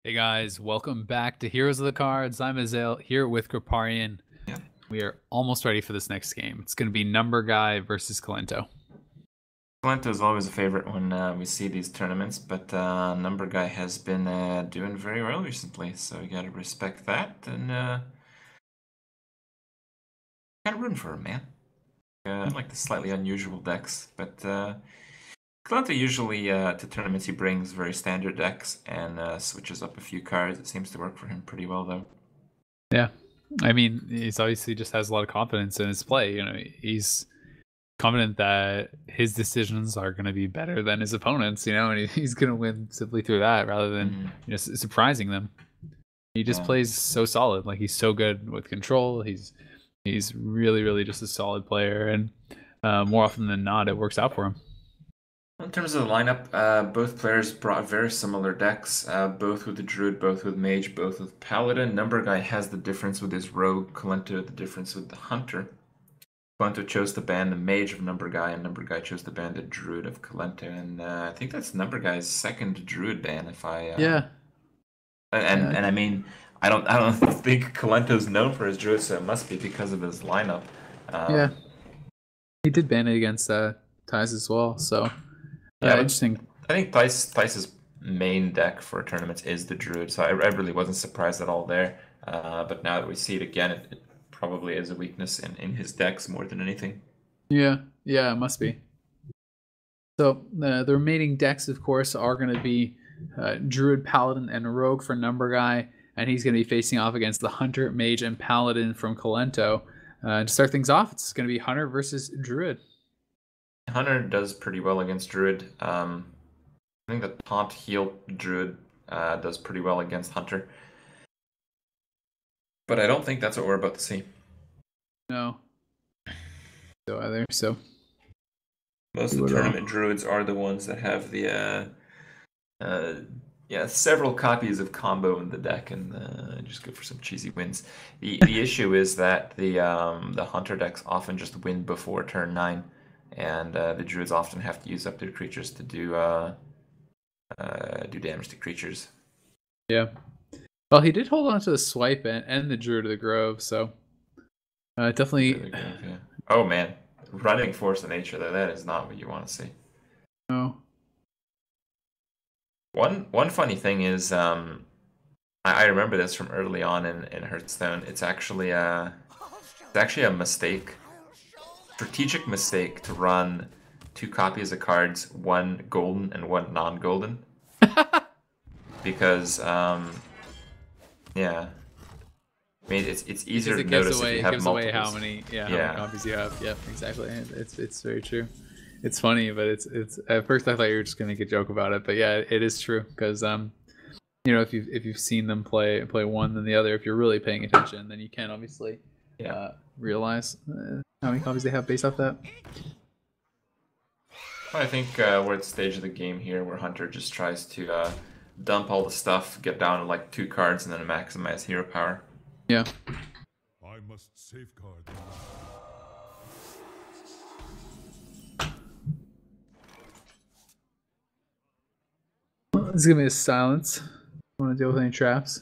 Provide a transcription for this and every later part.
Hey guys, welcome back to Heroes of the Cards. I'm Azael here with Kriparian. Yeah. We are almost ready for this next game. It's going to be Numberguy versus Kolento. Kolento is always a favorite when we see these tournaments, but Numberguy has been doing very well recently, so you gotta respect that, and kind of rooting for him, man. I like the slightly unusual decks, but Kolento usually to tournaments he brings very standard decks and switches up a few cards. It seems to work for him pretty well, though. Yeah, I mean, he's obviously just has a lot of confidence in his play. He's confident that his decisions are going to be better than his opponents. And he's going to win simply through that rather than surprising them. He just plays so solid. Like, he's so good with control. He's really, really just a solid player, and more often than not, it works out for him. In terms of the lineup, both players brought very similar decks, both with the Druid, both with Mage, both with Paladin. Numberguy has the difference with his Rogue, Kolento the difference with the Hunter. Kolento chose to ban the Mage of Numberguy, and Numberguy chose to ban the Druid of Kolento, and I think that's Numberguy's second Druid ban, if I... Yeah. And I mean, I don't think Kolento's known for his Druid, so it must be because of his lineup. Yeah. He did ban it against Ties as well, so... Yeah, interesting. I think Theis's main deck for tournaments is the Druid, so I really wasn't surprised at all there. But now that we see it again, it probably is a weakness in his decks more than anything. Yeah, it must be. So the remaining decks, of course, are going to be Druid, Paladin, and Rogue for Numberguy, and he's going to be facing off against the Hunter, Mage, and Paladin from Kolento. To start things off, it's going to be Hunter versus Druid. Hunter does pretty well against Druid. I think the Taunt Heal Druid does pretty well against Hunter. But I don't think that's what we're about to see. No. So either, so. Most of the tournament Druids are the ones that have the several copies of combo in the deck and just go for some cheesy wins. The issue is that the Hunter decks often just win before turn 9. And the Druids often have to use up their creatures to do damage to creatures. Yeah. Well, he did hold on to the swipe and the Druid of the Grove, so definitely. Grove, yeah. Oh man, running Force of Nature though, that is not what you want to see. No. One funny thing is, I remember this from early on in Hearthstone. It's actually a mistake. Strategic mistake to run 2 copies of cards, one golden and one non-golden. Because yeah, I mean it's easier to notice if you have multiples. Away how many copies you have. Yep, exactly. It's very true. It's funny, but it's at first I thought you were just gonna make a joke about it, but yeah, it is true because if you've seen them play one then the other, if you're really paying attention, then you can obviously realize how many copies they have based off that. I think we're at the stage of the game here where Hunter just tries to dump all the stuff, get down to like 2 cards, and then maximize hero power. Yeah. I must safeguard them. Well, this is gonna be a silence. Want to deal with any traps?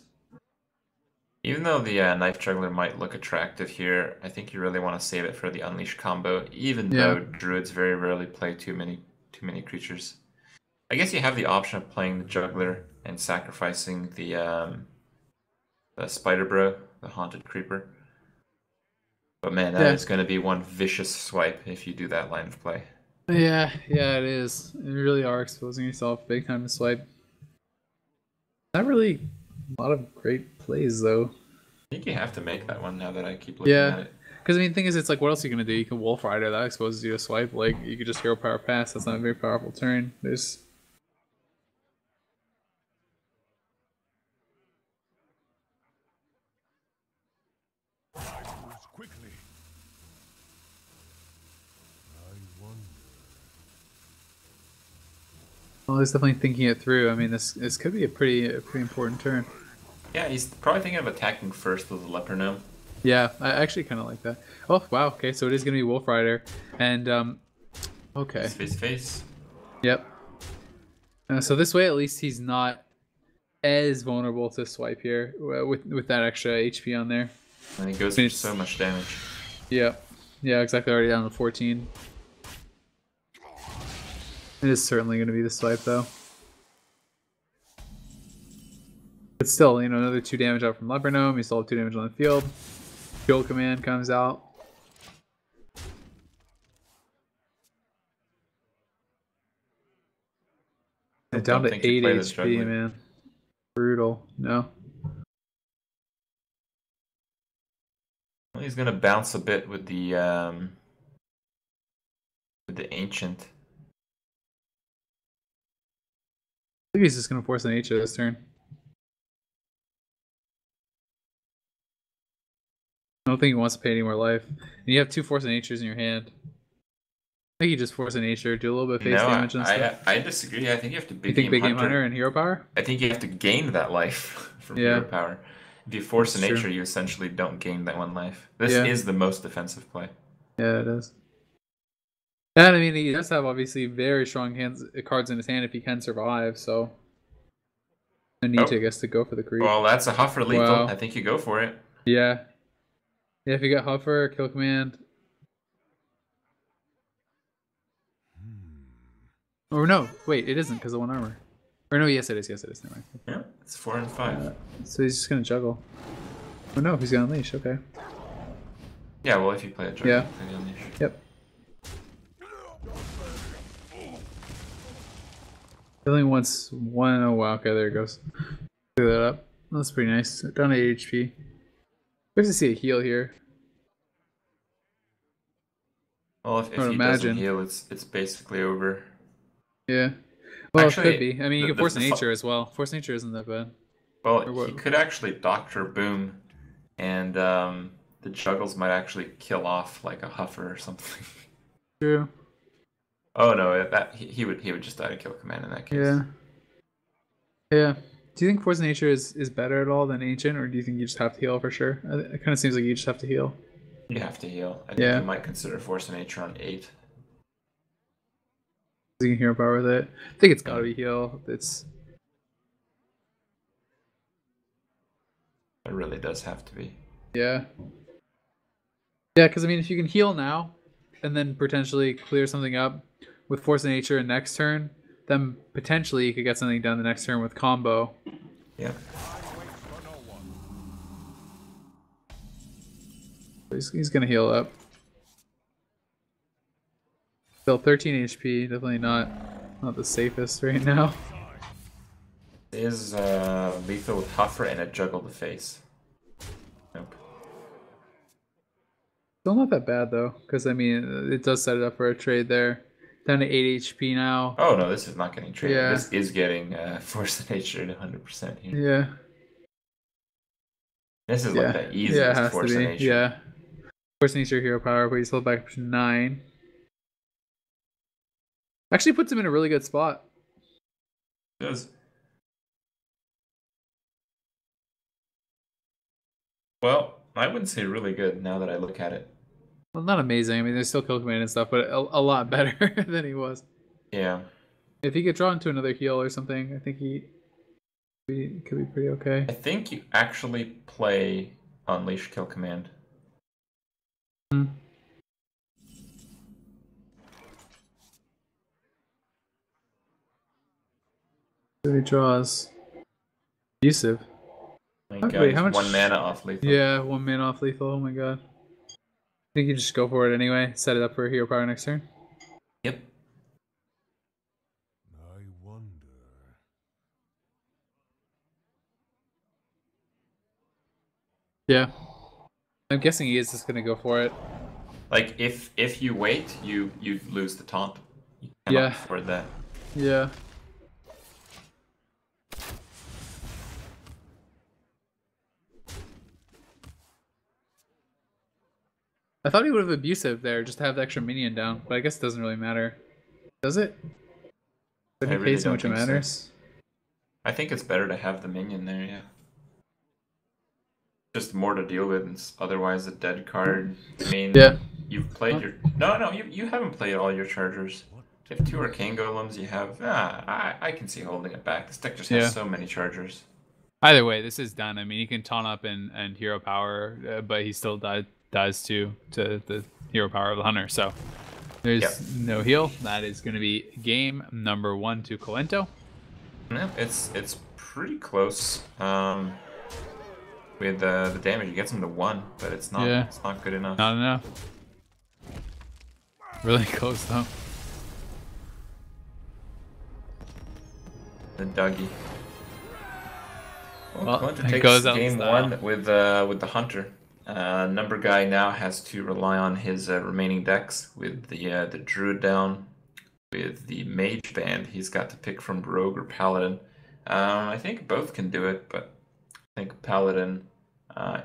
Even though the Knife Juggler might look attractive here, I think you really want to save it for the Unleash combo, even though Druids very rarely play too many creatures. I guess you have the option of playing the Juggler and sacrificing the Spider Bro, the Haunted Creeper. But man, that is going to be one vicious swipe if you do that line of play. Yeah, it is. You really are exposing yourself big time to swipe. Not really a lot of great plays, though. I think you have to make that one now that I keep looking at it. Because I mean, the thing is, it's like, what else are you gonna do? You can Wolf Rider, that exposes you to swipe. Like, you could just Hero Power Pass. That's not a very powerful turn. There's. Well, he's definitely thinking it through. I mean, this could be a pretty important turn. Yeah, he's probably thinking of attacking first with the Leper Gnome. Yeah, I actually kind of like that. Oh, wow. Okay, so it is going to be Wolf Rider. And, okay. Face. Yep. So this way, at least he's not as vulnerable to swipe here with that extra HP on there. And he goes for so much damage. Yeah, yeah, exactly. Already down to 14. It is certainly going to be the swipe though. But still, you know, another 2 damage out from Leper Gnome. You still have 2 damage on the field. Kill command comes out. And down to 8 HP, man. Brutal. No. Well, he's gonna bounce a bit with the ancient. I think he's just gonna force an H this turn. I don't think he wants to pay any more life. And you have 2 Force and Natures in your hand. I think you just Force an Nature, do a little bit of face damage and stuff. I disagree. I think you have to big game Hunter and Hero Power? I think you have to gain that life from Hero Power. If you Force a Nature, you essentially don't gain that 1 life. This is the most defensive play. Yeah, it is. And I mean, he does have obviously very strong cards in his hand if he can survive, so I need to, I guess, to go for the creep. Well, that's a Huffer lethal. Wow. I think you go for it. Yeah. Yeah, if you got Huffer, kill command. Or no, wait, it isn't because of 1 armor. Or no, yes it is, Never mind. Yeah, it's 4 and 5. So he's just gonna juggle. Oh no, he's gonna unleash, okay. Yeah, well if you play a juggle, you play the unleash. Yep. He only wants 1, oh wow, okay, there it goes. Clear that up. That's pretty nice. Down to 8 HP. We have to see a heal here. Well, if he doesn't heal, it's basically over. Yeah. Well, actually, it could be. I mean, you can Force Nature as well. Force Nature isn't that bad. Well, he could actually Doctor Boom, and the juggles might actually kill off like a Huffer or something. True. Oh no, he would just die to kill command in that case. Yeah. Yeah. Do you think Force Nature is better at all than Ancient, or do you think you just have to heal for sure? It kind of seems like you just have to heal. You have to heal. I think you might consider Force Nature on 8. You can Hero Power with it. I think it's gotta be heal. It really does have to be. Yeah. Yeah, because I mean, if you can heal now, and then potentially clear something up with Force of Nature next turn, then potentially you could get something done the next turn with combo. Yeah. He's gonna heal up. Still 13 HP, definitely not the safest right now. Is lethal with Huffer and a juggle the face. Nope. Still not that bad though, because I mean it does set it up for a trade there. Down to 8 HP now. Oh no, this is not getting traded. Yeah. This is getting Force of Nature to 100% here. Yeah. This is like the easiest Force of Nature. Yeah. Force of Nature Hero Power, but he's still back up to 9. Actually puts him in a really good spot. It does. Well, I wouldn't say really good now that I look at it. Well, not amazing. I mean, there's still kill command and stuff, but a lot better than he was. Yeah. If he could draw into another heal or something, I think he could be pretty okay. I think you actually play Unleash Kill Command. Hmm. So he draws abusive. Wait, how much? 1 mana off lethal. Yeah, 1 mana off lethal. Oh my god. I think you just go for it anyway. Set it up for Hero Power next turn. Yep. I wonder. Yeah. I'm guessing he is just gonna go for it. Like if you wait, you lose the taunt. You cannot afford that. Yeah. I thought he would have abusive there, just to have the extra minion down, but I guess it doesn't really matter. Does it? In any case in which it matters? So. I think it's better to have the minion there, yeah. Just more to deal with, and otherwise a dead card. I mean, you've played your... No, you haven't played all your chargers. If you have 2 arcane golems, you have I can see holding it back. This deck just has so many chargers. Either way, this is done. I mean, he can taunt up and hero power, but he still dies to the hero power of the hunter. So there's no heal. That is going to be game number 1 to Kolento. Yeah, it's pretty close. With the damage, he gets him to 1, but it's not. Yeah. It's not good enough. Not enough. Really close though. The Dougie. Well, Kolento it takes goes out game style. 1 with the hunter. Numberguy now has to rely on his remaining decks with the druid down. With the mage band, he's got to pick from rogue or paladin. I think both can do it, but I think paladin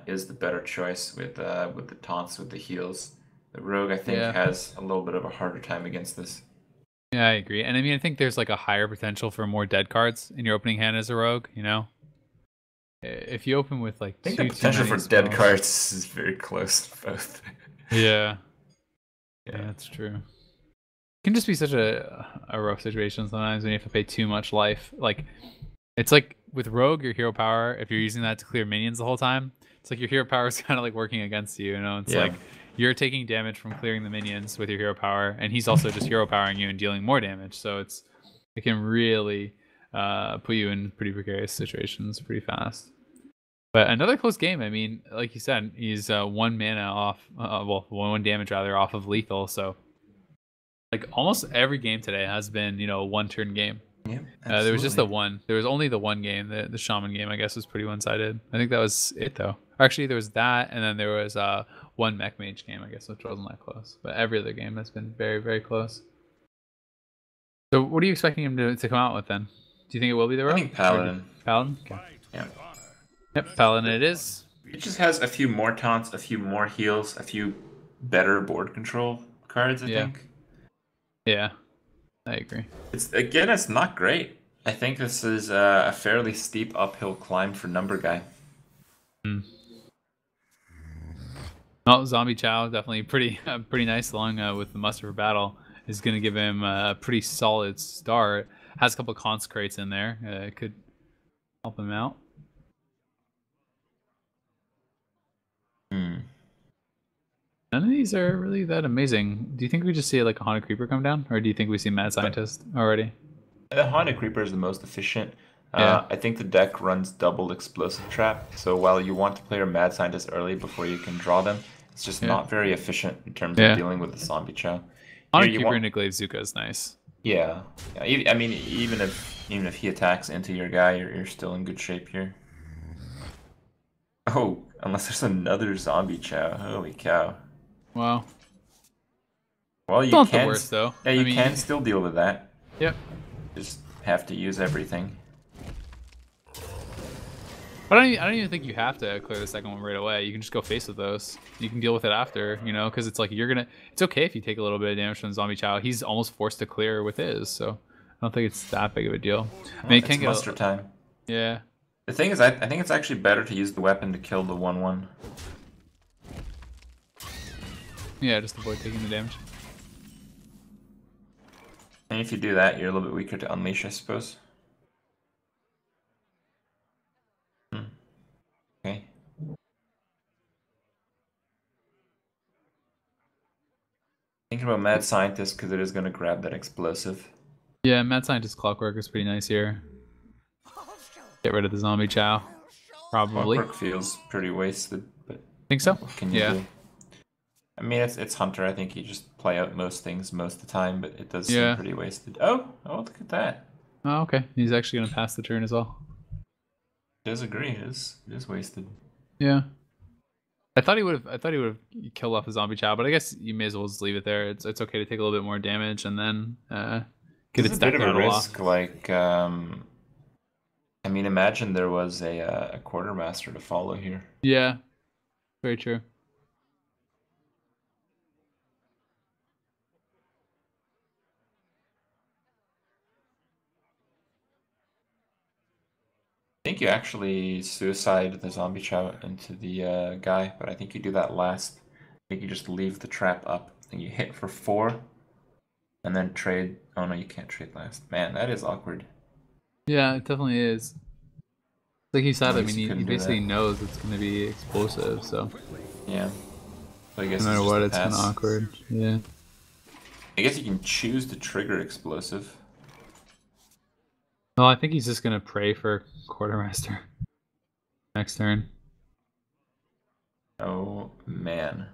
is the better choice with the taunts, with the heals. The rogue, I think, has a little bit of a harder time against this. Yeah, I agree. And I mean, I think there's like a higher potential for more dead cards in your opening hand as a rogue, you know? If you open with like I think the potential for dead cards is very close to both. Yeah, that's true. It can just be such a rough situation sometimes when you have to pay too much life. Like, it's like with rogue, your hero power, if you're using that to clear minions the whole time, it's like your hero power is kind of like working against you, you know? It's like you're taking damage from clearing the minions with your hero power, and he's also just hero powering you and dealing more damage. So it can really put you in pretty precarious situations pretty fast. But another close game. I mean, like you said, he's 1 mana off, well, 1 damage rather off of lethal. So like almost every game today has been, you know, a 1-turn game. Yeah, there was just the one. There was only the one game. The shaman game, I guess, was pretty one-sided. I think that was it, though. Actually, there was that, and then there was one mech mage game, I guess, which wasn't that close. But every other game has been very, very close. So, what are you expecting him to come out with then? Do you think it will be the rogue? I think paladin. Paladin? Okay. Yeah. Yep, paladin it is. It just has a few more taunts, a few more heals, a few better board control cards, I think. Yeah, I agree. It's not great. I think this is a fairly steep uphill climb for Numberguy. Well, Zombie Chow definitely pretty nice along with the Muster for Battle is going to give him a pretty solid start. Has a couple of consecrates in there. Could help him out. None of these are really that amazing. Do you think we just see like a Haunted Creeper come down? Or do you think we see Mad Scientist already? The Haunted Creeper is the most efficient. I think the deck runs double Explosive Trap, so while you want to play your Mad Scientist early before you can draw them, it's just not very efficient in terms of dealing with the Zombie Chow. Haunted Creeper into Glaive Zuka is nice. Yeah. I mean, even if he attacks into your guy, you're still in good shape here. Oh, unless there's another Zombie Chow. Holy cow. Wow. Well, you not can. The worst, though. Yeah, you can still deal with that. Yep. Just have to use everything. But I don't even think you have to clear the second one right away. You can just go face with those. You can deal with it after, you know, because it's like it's okay if you take a little bit of damage from Zombie Chow. He's almost forced to clear with his, so I don't think it's that big of a deal. I mean, it can get muster time. Yeah. The thing is, I think it's actually better to use the weapon to kill the 1/1. Yeah, just avoid taking the damage. And if you do that, you're a little bit weaker to unleash, I suppose. Okay. Thinking about Mad Scientist because it is going to grab that explosive. Yeah, Mad Scientist Clockwork is pretty nice here. Get rid of the Zombie Chow. Probably. Clockwork feels pretty wasted, but think so? What can you do? I mean, it's Hunter. I think you just play out most things most of the time, but it does seem pretty wasted. Oh, look at that. Oh, okay. He's actually going to pass the turn as well. I does agree. It is wasted. Yeah. I thought he would have killed off the Zombie Chow, but I guess you may as well just leave it there. It's okay to take a little bit more damage and then get its deck level off. It's a bit of a risk. Like, I mean, imagine there was a quartermaster to follow here. Yeah. Very true. I think you actually suicide the Zombie Chow into the guy, but I think you do that last. I think you just leave the trap up and you hit for 4. And then trade. Oh no, you can't trade last. Man, that is awkward. Yeah, it definitely is. Like you said, At I least mean, you he couldn't do basically that. knows it's going to be explosive, so Yeah. So I guess no matter it's just what, a it's kind of pass. awkward. Yeah. I guess you can choose to trigger explosive. No, I think he's just going to pray for Quartermaster next turn. Oh man.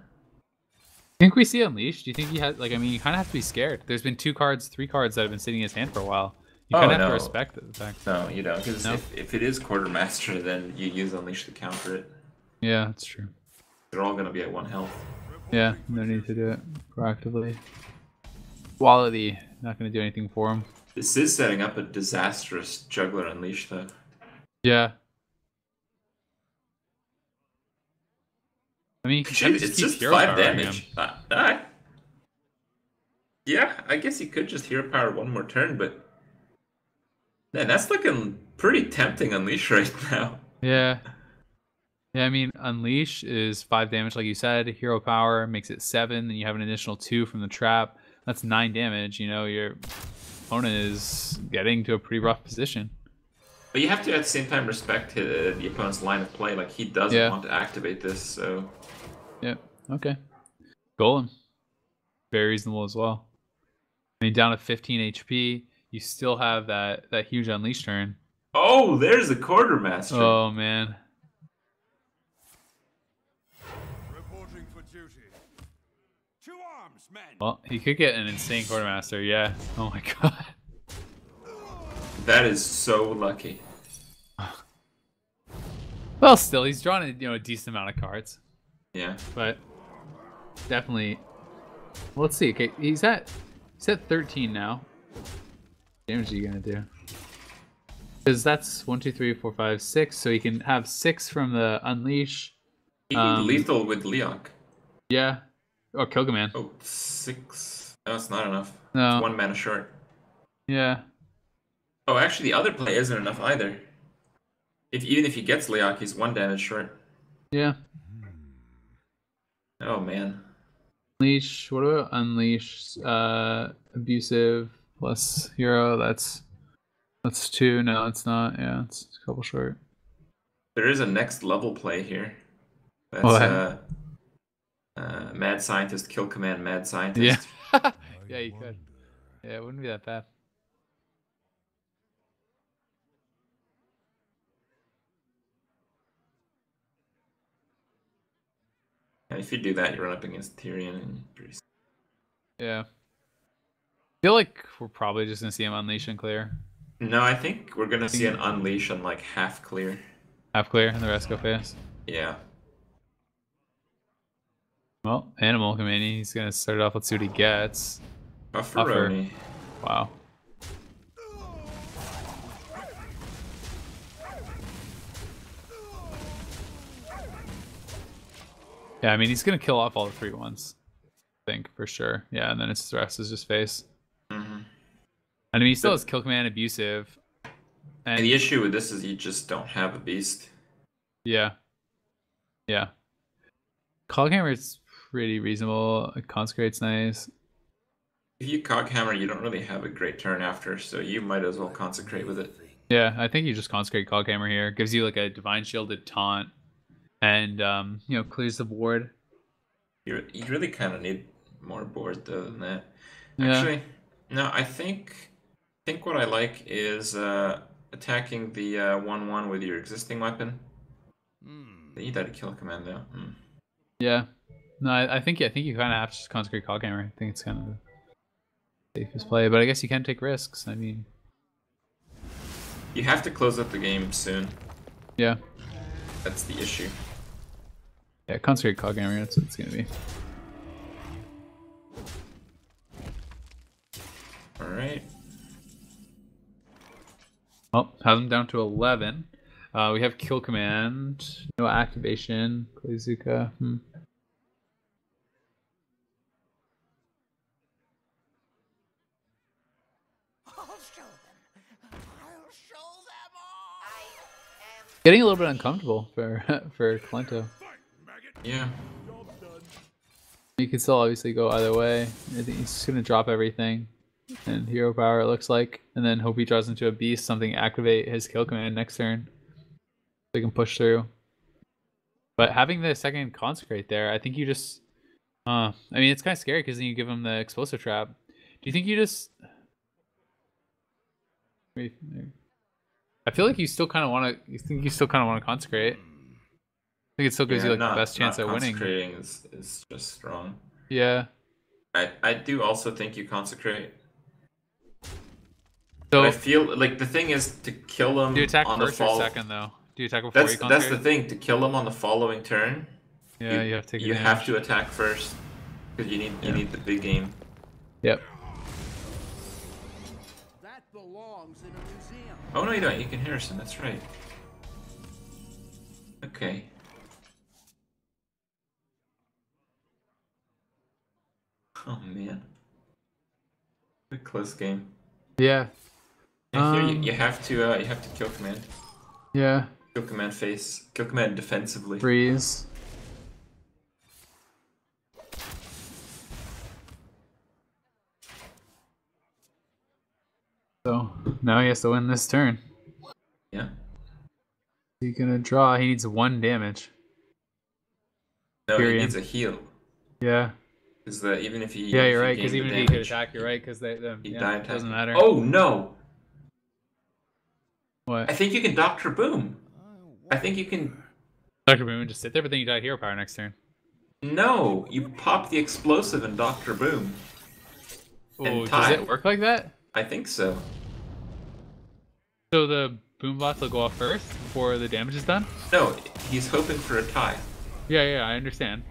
Think we see Unleashed? Do you think he has, like, I mean, you kind of have to be scared. There's been 3 cards that have been sitting in his hand for a while. You kind of have to respect the fact. No, you don't, because No? if it is Quartermaster, then you use Unleash to counter it. Yeah, that's true. They're all gonna be at 1 health. Yeah, no need to do it proactively. Quality, not going to do anything for him. This is setting up a disastrous Juggler Unleash, though. Yeah. I mean, you can Actually, just it's keep just hero 5 powering damage. him. Yeah, I guess he could just hero power 1 more turn, but man, that's looking pretty tempting Unleash right now. Yeah. Yeah, I mean, Unleash is 5 damage, like you said. Hero power makes it 7, then you have an additional 2 from the trap. That's 9 damage. You know, your opponent is getting to a pretty rough position. But you have to at the same time respect the opponent's line of play. Like, he doesn't want to activate this, so... Yeah, okay. Golem. Very reasonable as well. I mean, down to 15 HP, you still have that huge Unleash turn. Oh, there's the Quartermaster. Oh, man. Reporting for duty. To arms, men. Well, he could get an insane Quartermaster, yeah. Oh my god. That is so lucky. Well, still, he's drawn a decent amount of cards. Yeah. But definitely. Well, let's see. Okay, he's at 13 now. What damage are you gonna do? Because that's 1, 2, 3, 4, 5, 6. So he can have 6 from the Unleash. He can be lethal with Leok. Yeah. Or Kill Command. Oh, 6. No, it's not enough. No. It's 1 mana short. Yeah. Oh, actually, the other play isn't enough either. Even if he gets Leok, he's 1 damage short. Yeah. Oh man. Unleash. What about Unleash? Abusive plus hero. That's 2. No, it's not. Yeah, it's a couple short. There is a next level play here. That's Mad Scientist, Kill Command, Mad Scientist. Yeah. Yeah, you could. Yeah, it wouldn't be that bad. Yeah, if you do that, you run up against Tyrion and pretty... Yeah. I feel like we're probably just gonna see him unleash and clear. No, I think we're gonna see an Unleash on like half clear. Half clear and the rest go fast. Yeah. Well, Animal Committee, he's gonna start it off. Let's see what he gets. Bufferoni. Wow. Yeah, I mean, he's gonna kill off all the 3/1s. I think, for sure. Yeah, and then the rest is just face. Mm-hmm. I mean, he still has Kill Command, Abusive. And the issue with this is you just don't have a beast. Yeah. Yeah. Coghammer is pretty reasonable. Consecrate's nice. If you Coghammer, you don't really have a great turn after, so you might as well consecrate with it. Yeah, I think you just consecrate Coghammer here. Gives you like a Divine Shielded taunt. And, clears the board. You really kind of need more board, though, than that. Yeah. Actually, no, I think what I like is attacking the 1/1 with your existing weapon. They need that to kill command, though. Yeah. No, I think you kind of have to just consecrate Coghammer. I think it's kind of the safest play, but I guess you can take risks. I mean, you have to close up the game soon. Yeah. That's the issue. Yeah, consecrate Coghammer. That's what it's gonna be. All right. Well, has him down to 11. We have Kill Command, no activation. Klezuka. Getting a little bit uncomfortable for Kolento. Yeah. You can still obviously go either way. I think he's just gonna drop everything. and hero power, it looks like. And then hope he draws into a beast, something activate his kill command next turn. So he can push through. But having the second consecrate there, I think you just I mean it's kinda scary because then you give him the explosive trap. Do you think you just wait there? I feel like you still kinda wanna consecrate. I think it still gives you like the best chance at winning. Consecrating is just strong. Yeah. I do also think you consecrate. So but I feel like the thing is to kill him. Do you attack on first the or second though? Do you attack before you consecrate? That's the thing. To kill him on the following turn. Yeah, you have to. You have to attack first because you need the big game. Yep. That belongs in a museum. Oh no, you don't. You can Harrison. That's right. Okay. Oh man. A close game. Yeah. And here you have to kill command. Yeah. Kill command face. Kill command defensively. Freeze. So now he has to win this turn. Yeah. He's gonna draw. He needs 1 damage. No, he needs a heal. Yeah. Because even if he you're right. Because even if he could attack, you're right. Because it doesn't matter. Oh no! What? I think you can Doctor Boom. I think you can. Doctor Boom and just sit there, but then you die hero power next turn. No, you pop the explosive and Doctor Boom. Oh, does it work like that? I think so. So the boom bots will go off first before the damage is done? No, he's hoping for a tie. Yeah, I understand.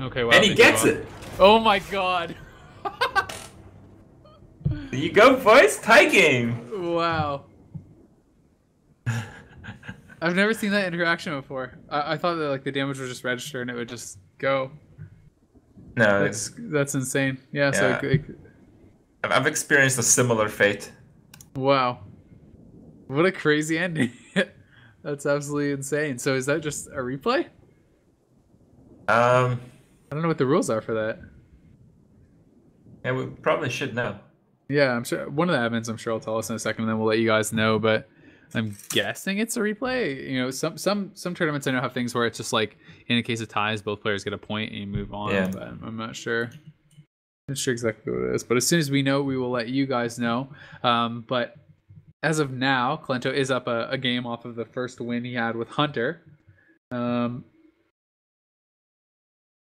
Okay, well. And he gets it! Oh my god! There you go, boys! Tie game! Wow. I've never seen that interaction before. I thought that like the damage would just register and it would just go. No, that's insane. Yeah. So I've experienced a similar fate. Wow. What a crazy ending. That's absolutely insane. So is that just a replay? I don't know what the rules are for that. Yeah, we probably should know. Yeah, I'm sure one of the admins I'm sure will tell us in a second and then we'll let you guys know, but I'm guessing it's a replay. You know, some tournaments I know have things where it's just like in a case of ties, both players get a point and you move on. Yeah. But I'm not sure. I'm not sure exactly what it is. But as soon as we know, we will let you guys know. But as of now, Kolento is up a game off of the first win he had with Hunter. So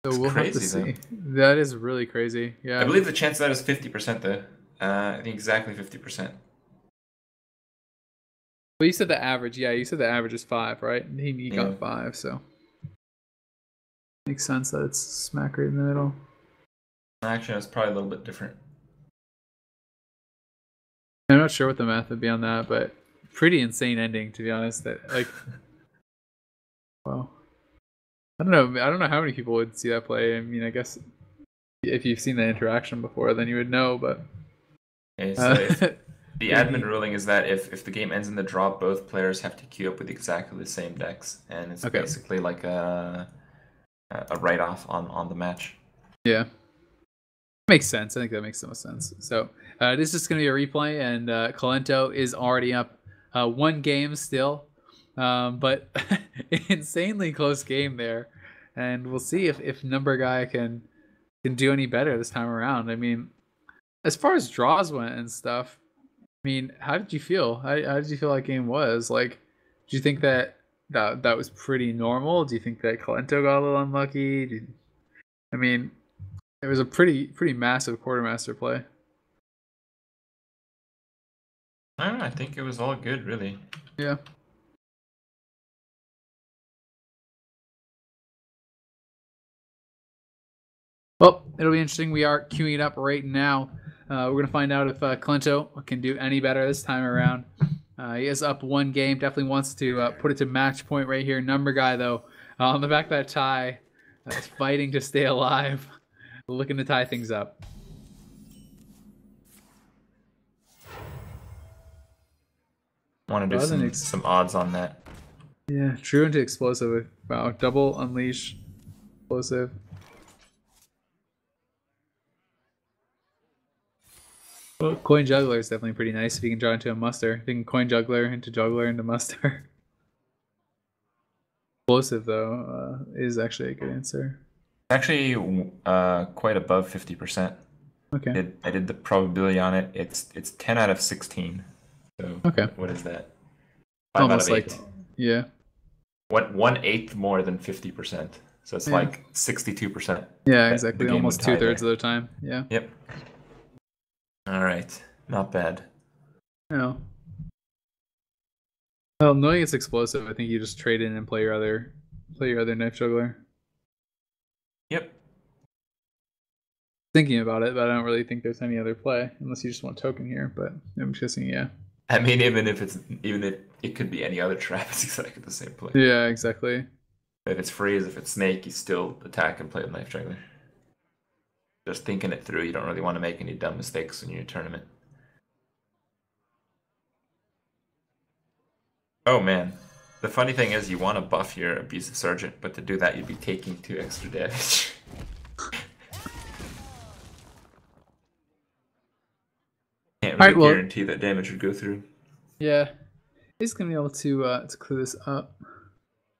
we'll have to see. That is really crazy. Yeah. I believe the chance of that is 50% though. I think exactly 50%. Well, you said the average. Yeah, you said the average is 5, right? And he got 5, so makes sense that it's smack right in the middle. Actually, it's probably a little bit different. I'm not sure what the math would be on that, but pretty insane ending, to be honest. That like, wow. I don't know how many people would see that play. I mean, I guess if you've seen the interaction before, then you would know. But okay, so the admin ruling is that if the game ends in the draw, both players have to queue up with exactly the same decks, and it's basically like a write-off on the match. Yeah, makes sense. I think that makes the most sense. So this is going to be a replay, and Kolento is already up 1 game still, but insanely close game there, and we'll see if Numberguy can do any better this time around. I mean, as far as draws went and stuff. I mean, how did you feel? How did you feel that game was? Like, do you think that was pretty normal? Do you think that Kolento got a little unlucky? I mean, it was a pretty massive quartermaster play. I don't know. I think it was all good, really. Yeah. Well, it'll be interesting. We are queuing it up right now. We're going to find out if Kolento can do any better this time around. He is up 1 game. Definitely wants to put it to match point right here. Numberguy, though, on the back of that tie, is fighting to stay alive. Looking to tie things up. Want to do some odds on that. Yeah, true into explosive. Wow, double unleash explosive. Well, coin juggler is definitely pretty nice if you can draw into a muster. If you can coin juggler into muster. Explosive though is actually a good answer. Actually, quite above 50%. Okay. I did the probability on it. It's 10 out of 16. So Okay. what is that? 5 Almost out of like 8. yeah. 1/8 more than 50%. So it's Yeah. like 62%. Yeah, that exactly. the game Almost would tie 2/3 there. of the time. Yeah. Yep. All right. Not bad. No. Well, knowing it's explosive, I think you just trade in and play your other knife juggler. Yep. Thinking about it, but I don't really think there's any other play unless you just want token here. But I'm guessing, yeah. I mean, even if it could be any other trap, it's exactly the same play. Yeah, exactly. If it's freeze, if it's snake, you still attack and play with knife juggler. Just thinking it through, you don't really want to make any dumb mistakes in your tournament. Oh man, the funny thing is you want to buff your abusive sergeant, but to do that you'd be taking 2 extra damage. Can't really guarantee that damage would go through. Yeah, he's gonna be able to clear this up.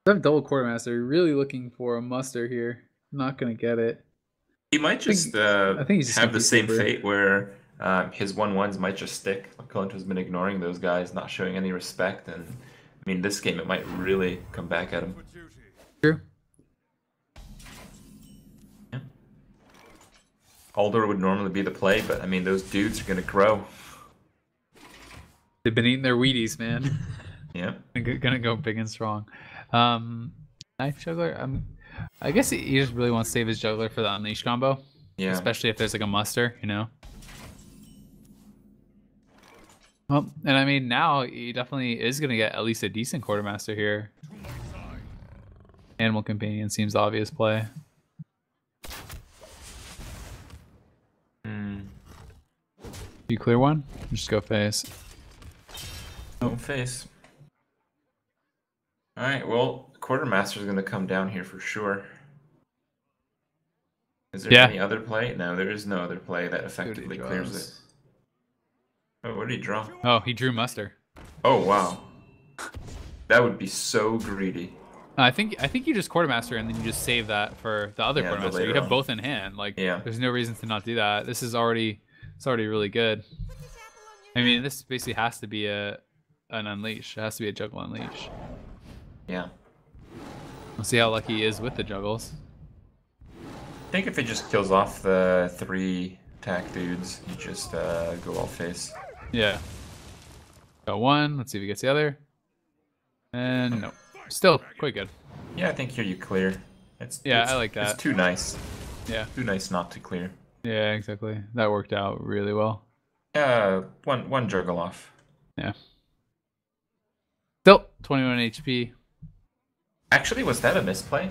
I have double quartermaster. Really looking for a muster here. Not gonna get it. He might just I think he's just have the same super. fate where his 1/1s might just stick. Like Kolento's been ignoring those guys, not showing any respect, and I mean this game it might really come back at him. True. Yeah. Alder would normally be the play, but I mean those dudes are gonna grow. They've been eating their Wheaties, man. Yeah. Gonna go big and strong. Knife juggler. I guess he just really wants to save his juggler for the unleash combo. Yeah. Especially if there's like a muster, you know. Well, and I mean now he definitely is gonna get at least a decent quartermaster here. Animal companion seems the obvious play. You clear one? Just go face. No face. Alright, well, Quartermaster's gonna come down here for sure. Is there any other play? No, there is no other play that effectively clears it. Oh, what did he draw? Oh, he drew muster. Oh wow. That would be so greedy. I think you just quartermaster and then you just save that for the other quartermaster. You have both in hand. Like there's no reason to not do that. This is already really good. I mean, this basically has to be an unleash. It has to be a juggle unleash. Yeah. We'll see how lucky he is with the juggles. I think if he just kills off the 3 attack dudes, you just go all face. Yeah. Got one. Let's see if he gets the other. And no. Still quite good. Yeah, I think here you clear. I like that. It's too nice. Yeah. Too nice not to clear. Yeah, exactly. That worked out really well. One juggle off. Yeah. Still 21 HP. Actually, was that a misplay?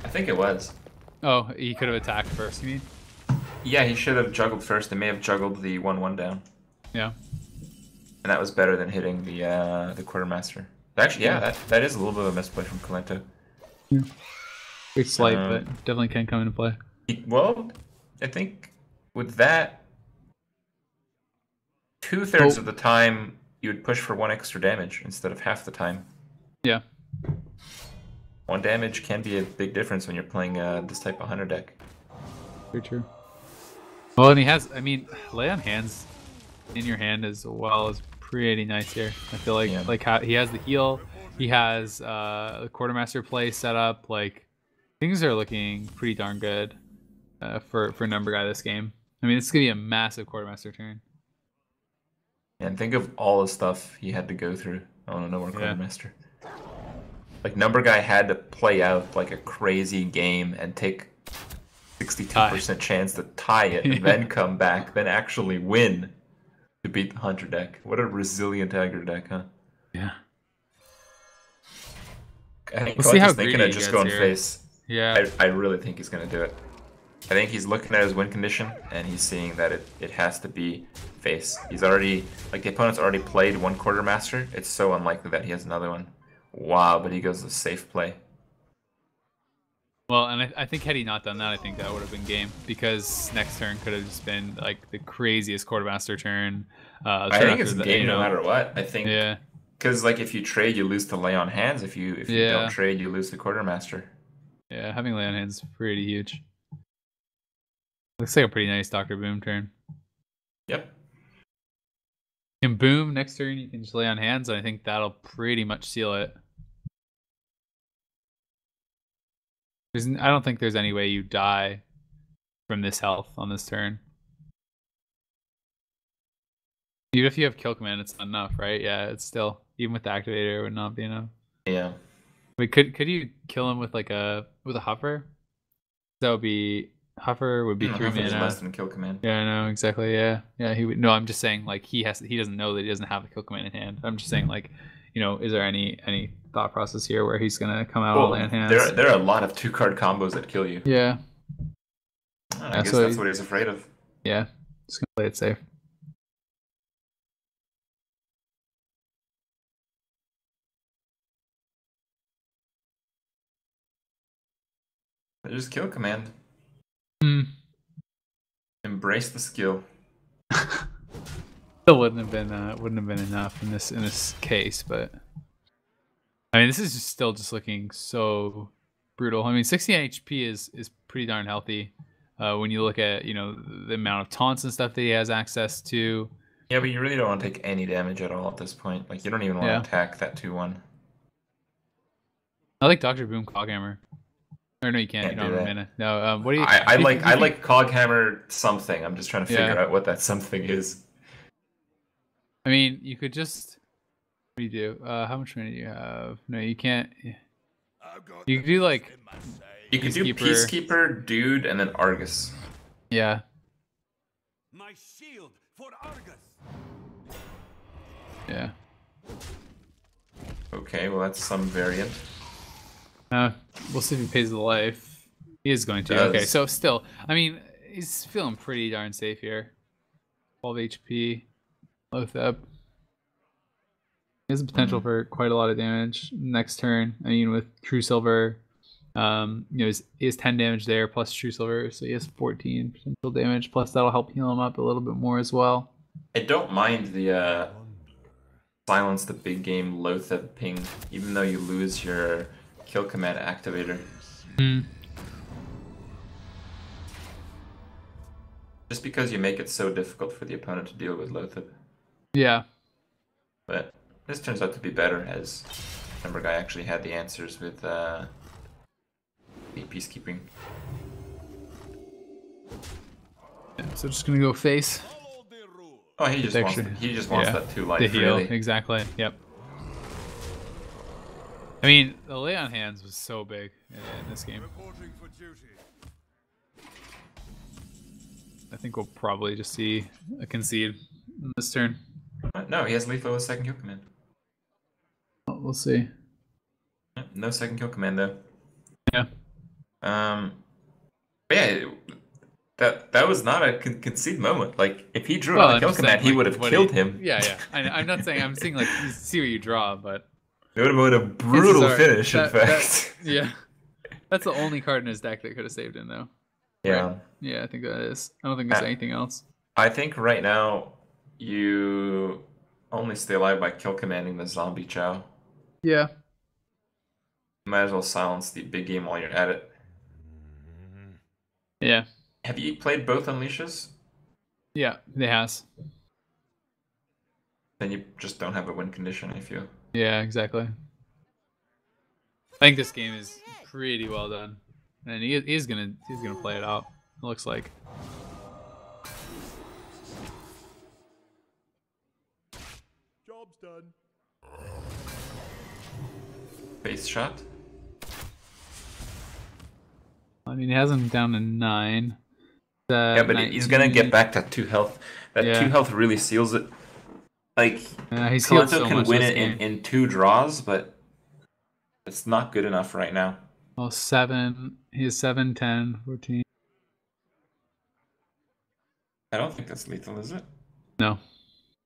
I think it was. Oh, he could have attacked first, you mean? Yeah, he should have juggled first. They may have juggled the 1/1 down. Yeah. And that was better than hitting the quartermaster. Actually, yeah, that is a little bit of a misplay from Kolento. Yeah. Pretty slight, but definitely can come into play. Well, I think with that, 2/3 of the time you would push for 1 extra damage instead of half the time. Yeah. 1 damage can be a big difference when you're playing this type of hunter deck. Very true. Well, and he has, I mean, lay on hands in your hand as well is pretty nice here. I feel like he has the heal, he has the quartermaster play set up. Like things are looking pretty darn good for Numberguy this game. I mean, it's gonna be a massive quartermaster turn. And think of all the stuff he had to go through. I want to know more quartermaster. Like Numberguy had to play out like a crazy game and take 62% chance to tie it, and then come back, then actually win to beat the hunter deck. What a resilient aggro deck, huh? Yeah. I think we'll see how thinking of just going face. Yeah. I really think he's gonna do it. I think he's looking at his win condition and he's seeing that it has to be face. He's already, like, the opponent's already played 1 quartermaster. It's so unlikely that he has another one. Wow, but he goes the safe play. Well, and I think had he not done that, I think that would have been game, because next turn could have just been like the craziest quartermaster turn. I think it's game no matter what. I think Yeah. because like if you trade, you lose to lay on hands. If you don't trade, you lose to quartermaster. Yeah, having lay on hands is pretty huge. Looks like a pretty nice Dr. Boom turn. Yep. In Boom, next turn you can just lay on hands, and I think that'll pretty much seal it. I don't think there's any way you die from this health on this turn. Even if you have kill command, it's not enough, right? Yeah, it's still, even with the activator, it would not be enough. Yeah. Wait, could you kill him with like a huffer? That would be Huffer would be 3 mana. Less than kill command. Yeah, I know exactly. Yeah, he would. No, I'm just saying like he doesn't know that he doesn't have a kill command in hand. I'm just saying like, is there any thought process here where he's gonna come out on land hands? There are a lot of 2-card combos that kill you. Yeah. I guess that's what he's afraid of. Yeah, just gonna play it safe. Just kill command. Embrace the skill. Still wouldn't have been enough in this case, but I mean this is still looking so brutal. I mean 16 HP is pretty darn healthy when you look at the amount of taunts and stuff that he has access to. Yeah, but you really don't want to take any damage at all at this point. Like you don't even want to attack that 2/1. I like Dr. Boom Coghammer. Or no, you can't. You don't have mana. No. What do you? I like Coghammer something. I'm just trying to figure out what that something is. I mean, you could just. What do you do? How much mana do you have? No, you can't. You could do like. You could do Peacekeeper, Dude, and then Argus. Yeah. My shield for Argus. Yeah. Okay, well that's some variant. We'll see if he pays the life. He is going to. Okay, so still, I mean, he's feeling pretty darn safe here. 12 HP, Lotheb. He has the potential for quite a lot of damage next turn. I mean, with True Silver, he has 10 damage there plus True Silver, so he has 14 potential damage. Plus, that'll help heal him up a little bit more as well. I don't mind the silence the big game Lotheb ping, even though you lose your kill command activator. Just because you make it so difficult for the opponent to deal with Lotheb. Yeah. But this turns out to be better, as Numberguy actually had the answers with the peacekeeping. Yeah, so just gonna go face. Oh, he just wants that 2 life. The heal, really. exactly. Yep. I mean, the lay on hands was so big in this game. I think we'll probably just see a concede in this turn. No, he has lethal with 2nd kill command. Well, we'll see. No 2nd kill command though. Yeah. But yeah, that was not a concede moment. Like if he drew on the kill command, he would have killed him. Yeah. I'm not saying. I'm saying like you see what you draw, but. It would have been a brutal finish, in fact. Yeah. That's the only card in his deck that could have saved him, though. Yeah. Right? Yeah, I think that is. I don't think there's anything else. I think right now you only stay alive by kill commanding the zombie Chow. Yeah. Might as well silence the big game while you're at it. Yeah. Have you played both Unleashes? Yeah, they has. Then you just don't have a win condition, I feel. Yeah, exactly. I think this game is pretty well done, and he's gonna play it out. It looks like. Job's done. Face shot. I mean, he has him down to 9. Yeah, but he's gonna get back to 2 health. That 2 health really seals it. Like, Kolento can win it in 2 draws, but it's not good enough right now. Well, 7. He has 7, 10, 14. I don't think that's lethal, is it? No.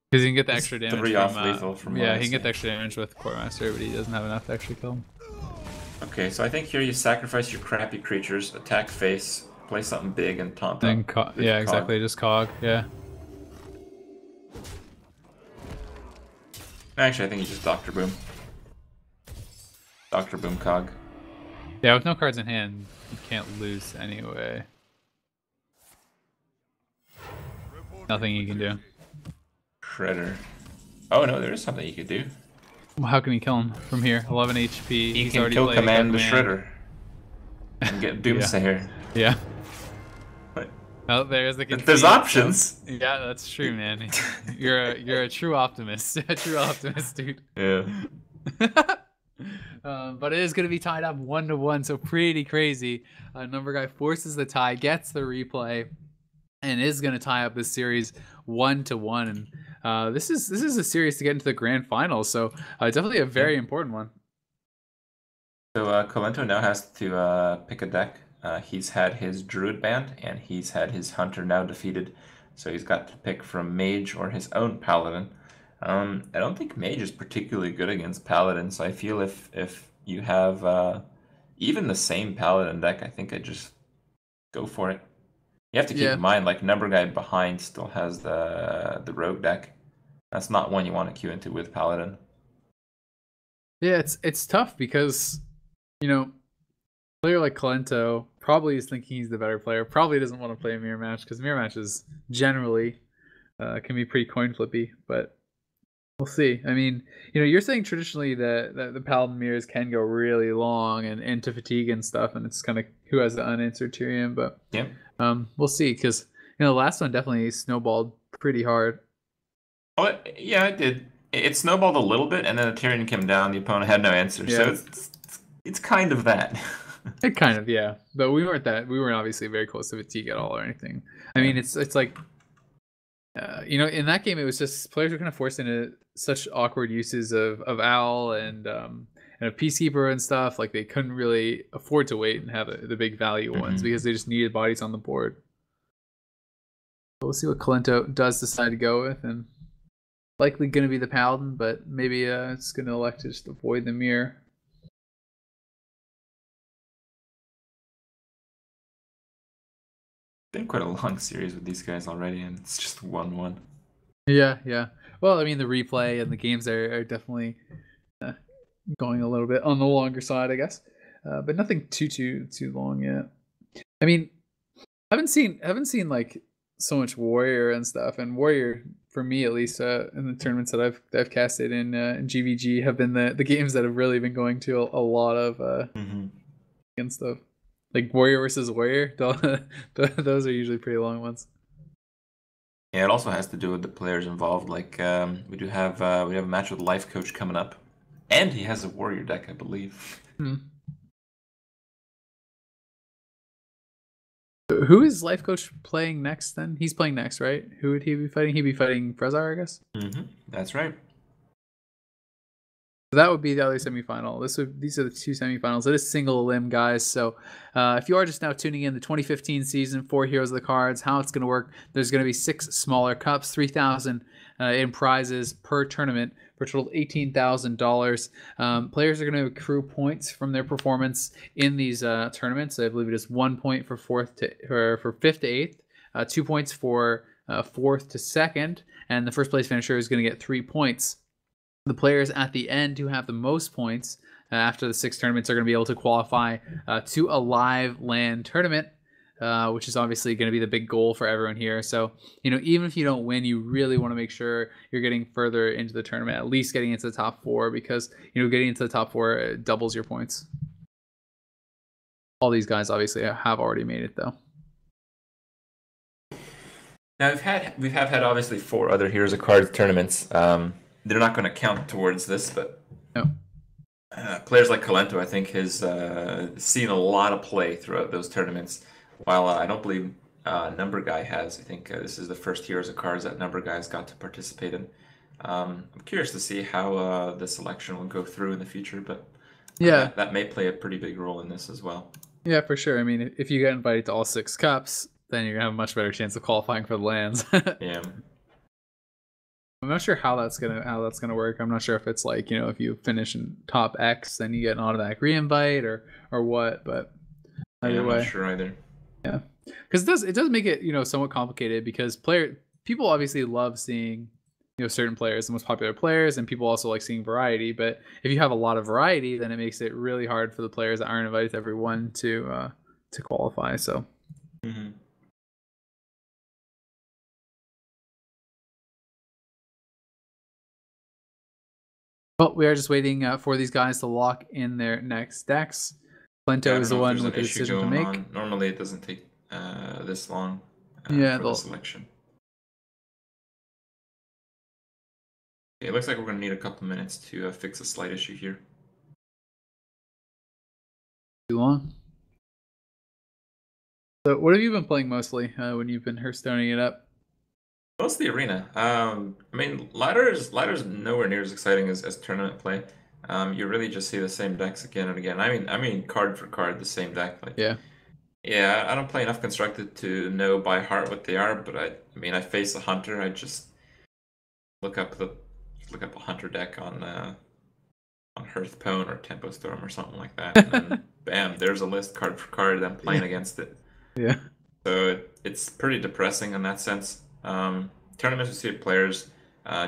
Because he can get the extra damage. 3 off lethal from he can get the extra damage with Quartermaster, but he doesn't have enough to actually kill him. Okay, so I think here you sacrifice your crappy creatures, attack face, play something big, and taunt Then them. with yeah, Cog. exactly. Just cog. Yeah. Actually, I think you just Doctor Boom. Doctor Boom Cog. Yeah, with no cards in hand, you can't lose anyway. Nothing you can do. Shredder. Oh no, there is something you could do. Well, how can he kill him from here? 11 HP. You He's can already kill played command the command. Shredder. And get Doomsayer. Yeah. But Oh, there's the there's options. Yeah, that's true, man. You're a true optimist. A true optimist, dude. Yeah. But it is going to be tied up 1-1, so pretty crazy. Numberguy forces the tie, gets the replay, and is going to tie up this series 1-1. And this is a series to get into the grand finals, so definitely a very important one. So Kolento now has to pick a deck. He's had his Druid banned, and he's had his Hunter now defeated. So he's got to pick from Mage or his own Paladin. I don't think Mage is particularly good against Paladin, so I feel if you have even the same Paladin deck, I think I'd just go for it. You have to keep in mind, like, Numberguy behind still has the Rogue deck. That's not one you want to queue into with Paladin. Yeah, it's tough because, you know, a player like Kolento probably is thinking he's the better player. Probably doesn't want to play a mirror match because mirror matches generally can be pretty coin flippy. But we'll see. I mean, you know, you're saying traditionally that the Paladin mirrors can go really long and into fatigue and stuff, and it's kind of who has the unanswered Tyrion. But yeah, we'll see because, you know, the last one definitely snowballed pretty hard. Oh yeah, it did. It snowballed a little bit, and then the Tyrion came down. The opponent had no answer, Yeah. so it's kind of that. It kind of, yeah, but we weren't obviously very close to fatigue at all or anything. I mean, it's like, you know, in that game it was just players were kind of forced into such awkward uses of Owl and a Peacekeeper and stuff. Like they couldn't really afford to wait and have the big value ones because they just needed bodies on the board. But we'll see what Kolento does decide to go with, and likely going to be the Paladin, but maybe it's going to elect to just avoid the mirror. Been quite a long series with these guys already, and it's just 1-1. Yeah. Well, I mean, the replay and the games are definitely going a little bit on the longer side, I guess, but nothing too long yet. I mean, I haven't seen like so much Warrior and stuff, and Warrior for me at least in the tournaments that I've casted in GVG have been the games that have really been going to a lot of and stuff. Like Warrior versus Warrior, those are usually pretty long ones. Yeah, it also has to do with the players involved. Like we have a match with Life Coach coming up, and he has a Warrior deck, I believe. Who is Life Coach playing next? Then he's playing next, right? Who would he be fighting? He'd be fighting Prezar, I guess. That's right. So that would be the other semifinal. These are the two semifinals. It is single limb, guys. So if you are just now tuning in, the 2015 season for Heroes of the Cards, how it's going to work, there's going to be 6 smaller cups, 3,000 in prizes per tournament for a total of $18,000. Players are going to accrue points from their performance in these tournaments. I believe it is 1 point for fifth to 8th, 2 points for 4th to 2nd, and the first place finisher is going to get 3 points. The players at the end who have the most points after the 6 tournaments are going to be able to qualify to a live LAN tournament, which is obviously going to be the big goal for everyone here. So, you know, even if you don't win, you really want to make sure you're getting further into the tournament, at least getting into the top 4, because, you know, getting into the top 4 doubles your points. All these guys obviously have already made it, though. Now we've had obviously 4 other Heroes of Cards tournaments. They're not going to count towards this, but no. Players like Kolento, I think, has seen a lot of play throughout those tournaments, while I don't believe Numberguy has. I think this is the first Heroes of Cards that Numberguy has got to participate in. I'm curious to see how the selection will go through in the future, but yeah, that may play a pretty big role in this as well. Yeah, for sure. I mean, if you get invited to all 6 cups, then you're going to have a much better chance of qualifying for the lands. Yeah. I'm not sure how that's gonna work. I'm not sure if it's like, if you finish in top X, then you get an automatic reinvite or what. But either I'm way, not sure either. yeah, because it does make it somewhat complicated because people obviously love seeing certain players, the most popular players, and people also like seeing variety. But if you have a lot of variety, then it makes it really hard for the players that aren't invited to everyone to qualify. So. Mm-hmm. But we are just waiting for these guys to lock in their next decks. Kolento is the one with the decision to make. On. Normally, it doesn't take this long for the selection. Okay, it looks like we're going to need a couple minutes to fix a slight issue here. Too long. So, what have you been playing mostly when you've been Hearthstoning it up? Mostly arena. I mean, ladder's nowhere near as exciting as tournament play. You really just see the same decks again and again. I mean, card for card, the same deck. Like, yeah. I don't play enough constructed to know by heart what they are. But I mean, I face a hunter. I just look up a hunter deck on Hearthstone or Tempo Storm or something like that, and then bam, there's a list card for card. I'm playing against it. Yeah. So it's pretty depressing in that sense. Tournaments, we see players,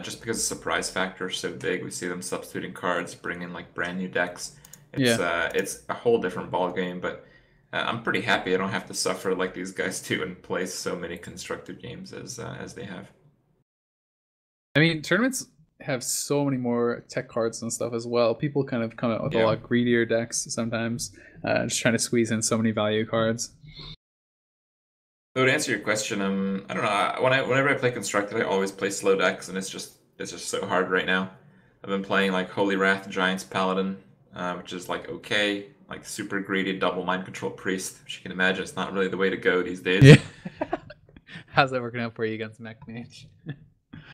just because the surprise factor is so big, we see them substituting cards, bringing like brand new decks. It's a whole different ball game, but I'm pretty happy I don't have to suffer like these guys do and play so many constructed games as they have. I mean, tournaments have so many more tech cards and stuff as well. People kind of come out with a lot greedier decks sometimes, just trying to squeeze in so many value cards. So to answer your question, I don't know. Whenever I play constructed, I always play slow decks, and it's just so hard right now. I've been playing like Holy Wrath Giants Paladin, which is like okay, like super greedy double mind control priest. Which you can imagine, it's not really the way to go these days. Yeah. How's that working out for you against Mech Mage?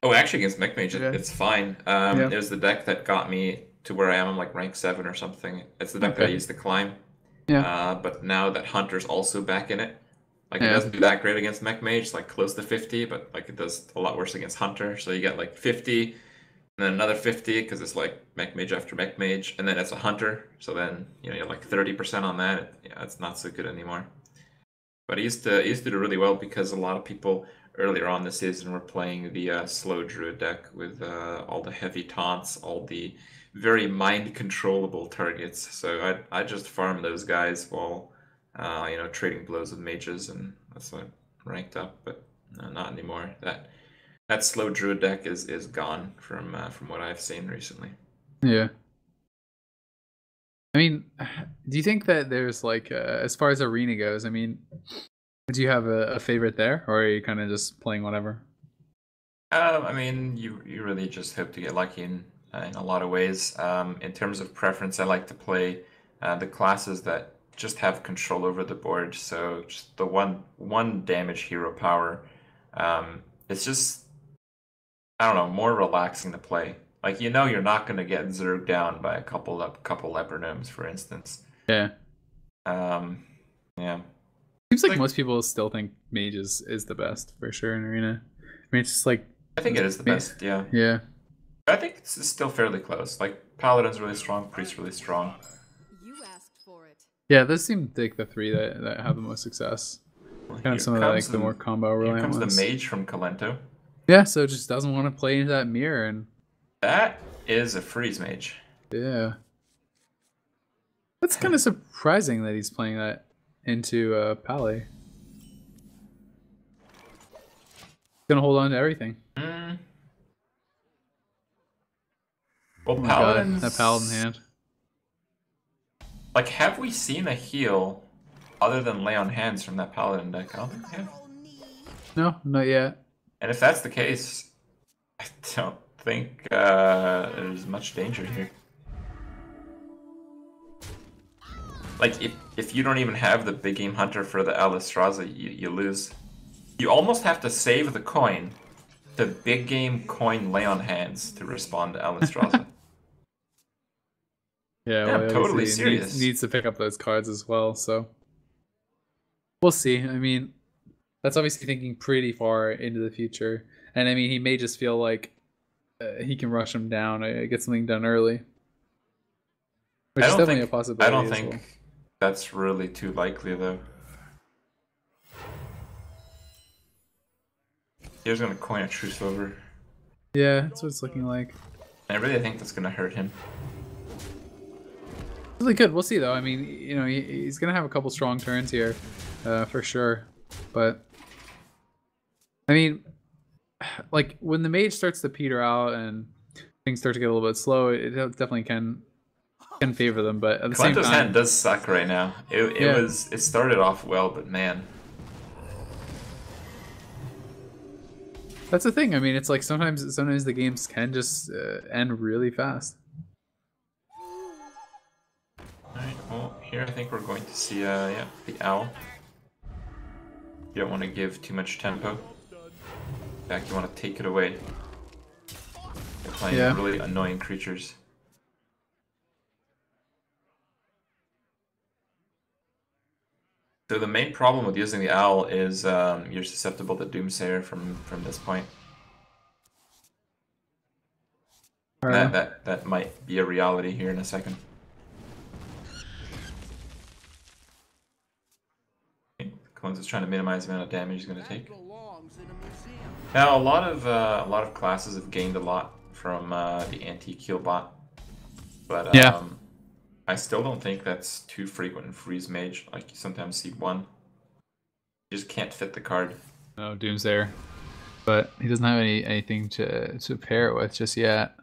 Oh, actually against Mech Mage, it's fine. It was the deck that got me to where I am. I'm like rank 7 or something. It's the deck that I used to climb. Yeah. But now that Hunter's also back in it. Like, it doesn't do that great against Mech Mage, it's like close to 50, but like it does a lot worse against Hunter. So you get like 50, and then another 50, because it's like Mech Mage after Mech Mage, and then it's a Hunter, so then you're like 30% on that. It's not so good anymore. But he used to do really well because a lot of people earlier on this season were playing the slow Druid deck with all the heavy taunts, all the very mind controllable targets. So I just farm those guys while trading blows with mages, and that's what ranked up. But not anymore. That slow Druid deck is gone from what I've seen recently. Yeah. I mean, do you think that there's like, as far as arena goes, I mean, do you have a favorite there, or are you kind of just playing whatever? I mean, you really just hope to get lucky in a lot of ways. In terms of preference, I like to play the classes that just have control over the board. So just the one damage hero power. It's just, I don't know, more relaxing to play. Like, you're not going to get zerged down by a couple leper gnomes, for instance. Yeah. Yeah. Seems like most people still think mage is the best for sure in arena. I mean, it's just like, I think it is the best. Yeah. Yeah. I think it's still fairly close. Like, paladin's really strong, priest's really strong. You asked for it. Yeah, those seem like the three that have the most success. Well, kind of some of the more combo reliant ones. Here comes the mage from Kolento. Yeah, so just doesn't want to play into that mirror, and that is a freeze mage. Yeah. That's kind of surprising that he's playing that into Pally. Gonna hold on to everything. Well, oh Paladin's... God, that Paladin hand. Like, have we seen a heal other than lay on hands from that Paladin deck? I don't think we have. No, not yet. And if that's the case, I don't think there's much danger here. Like, if you don't even have the big game hunter for the Alistraza, you lose. You almost have to save the coin to big game coin lay on hands to respond to Alistraza. Yeah, well, I'm totally serious. Needs to pick up those cards as well, so we'll see. I mean, that's obviously thinking pretty far into the future, and I mean, he may just feel like he can rush him down, get something done early. Which I is don't definitely think, a possibility. I don't as think well. that's really too likely though. Here's gonna coin a truce over. Yeah, that's what it's looking like. I really think that's gonna hurt him. Really good. We'll see though. I mean, you know, he's gonna have a couple strong turns here, for sure. But I mean, like when the mage starts to peter out and things start to get a little bit slow, it definitely can favor them. But at the same Kolento's time, hand does suck right now. It started off well, but man. that's the thing. I mean, it's like sometimes the games can just end really fast. Alright, well, here I think we're going to see, yeah, the owl. You don't want to give too much tempo. In fact, you want to take it away. They're playing really annoying creatures. So the main problem with using the owl is you're susceptible to Doomsayer from this point. That might be a reality here in a second. Kolento's trying to minimize the amount of damage he's going to take. Now a lot of classes have gained a lot from the anti-kill bot, but I still don't think that's too frequent in Freeze Mage. Like you sometimes see one, you just can't fit the card. No Doomsayer, but he doesn't have anything to pair it with just yet.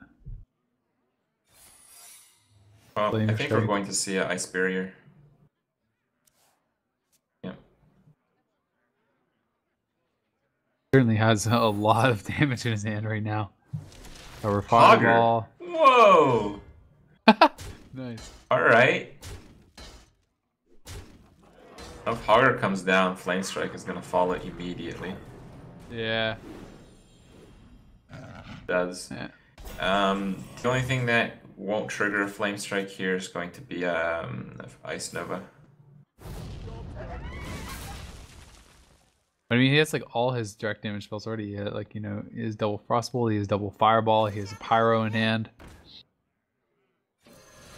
Well, I think we're going to see an Ice Barrier. Yeah. Certainly has a lot of damage in his hand right now. A Fireball. Whoa! Nice. Alright. If Hogger comes down, Flame Strike is gonna follow immediately. Yeah. Does. Yeah. The only thing that won't trigger a Flame Strike here is going to be Ice Nova. I mean, he has like all his direct damage spells already. Like, you know, he has double Frostbolt, he has double Fireball, he has a Pyro in hand.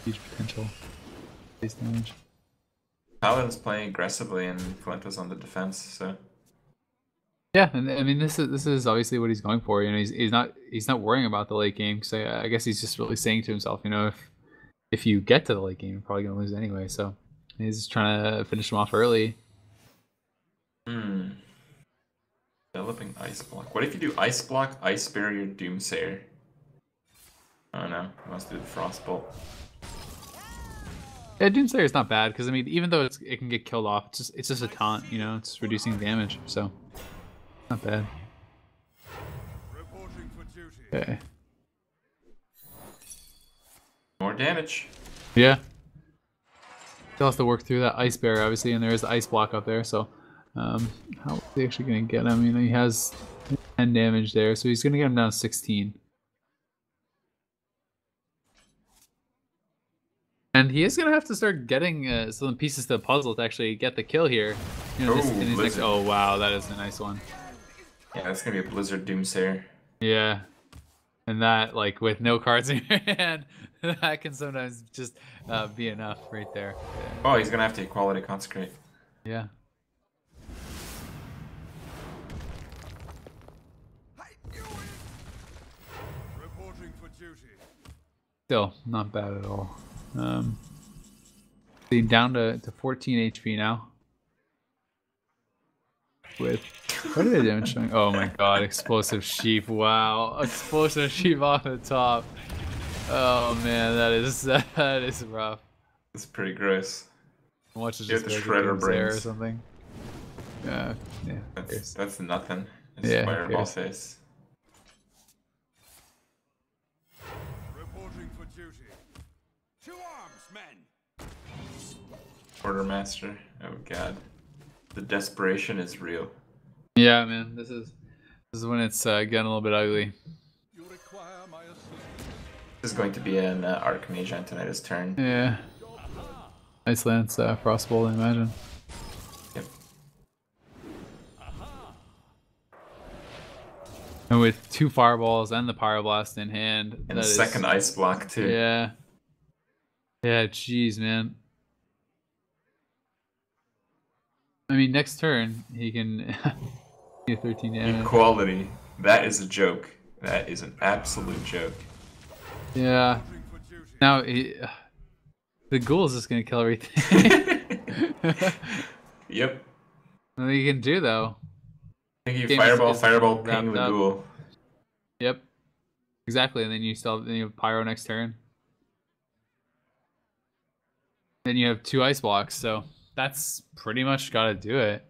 Huge potential base damage. Paladin's playing aggressively and Kolento's on the defense, so. Yeah, and I mean this is obviously what he's going for. You know, he's not worrying about the late game because I guess he's just really saying to himself, you know, if you get to the late game, you're probably gonna lose anyway. So he's just trying to finish him off early. Developing Ice Block. What if you do Ice Block, Ice Barrier, Doomsayer? I don't know. Must do the Frostbolt. Yeah, Doomsayer is not bad because I mean, even though it can get killed off, it's just a taunt. You know, it's reducing damage, so not bad. Reporting for duty. Okay. More damage. Yeah. Still has to work through that Ice Barrier, obviously, and there is the Ice Block up there. So, how is he actually gonna get him? You know, he has 10 damage there, so he's gonna get him down to 16. And he is gonna have to start getting some pieces to the puzzle to actually get the kill here. You know, in his next, oh wow, that is a nice one. Yeah, that's gonna be a Blizzard Doomsayer. Yeah, and that, like, with no cards in your hand, that can sometimes just be enough right there. Yeah. Oh, he's gonna have to Equality Consecrate. Yeah. Reporting for duty. Still not bad at all. Down to 14 HP now. With what are they doing? Showing? Oh my god, Explosive Sheep! Wow, Explosive Sheep off the top. Oh man, that is rough. It's pretty gross. Watch it You just have the go Shredder to there or Brains. something. Yeah, That's nothing. It's Yeah, Fireball face. Reporting for duty. To arms, men. Quartermaster. Oh god. The desperation is real. Yeah, man, this is when it's getting a little bit ugly. You require my assistance. This is going to be an Archmage Antonida's turn. Yeah. Iceland's Frostbolt, I imagine. Yep. And with 2 fireballs and the pyroblast in hand, And the second ice block too. Yeah. Yeah, jeez, man. I mean, next turn he can get 13 damage. Equality. That is a joke. That is an absolute joke. Yeah. Now the ghoul is just gonna kill everything. Yep. Nothing you can do though. I think you Game fireball, is fireball, wrapped ping the up. ghoul. Yep. Exactly, and then you have pyro next turn. Then you have 2 ice blocks, so that's pretty much gotta do it.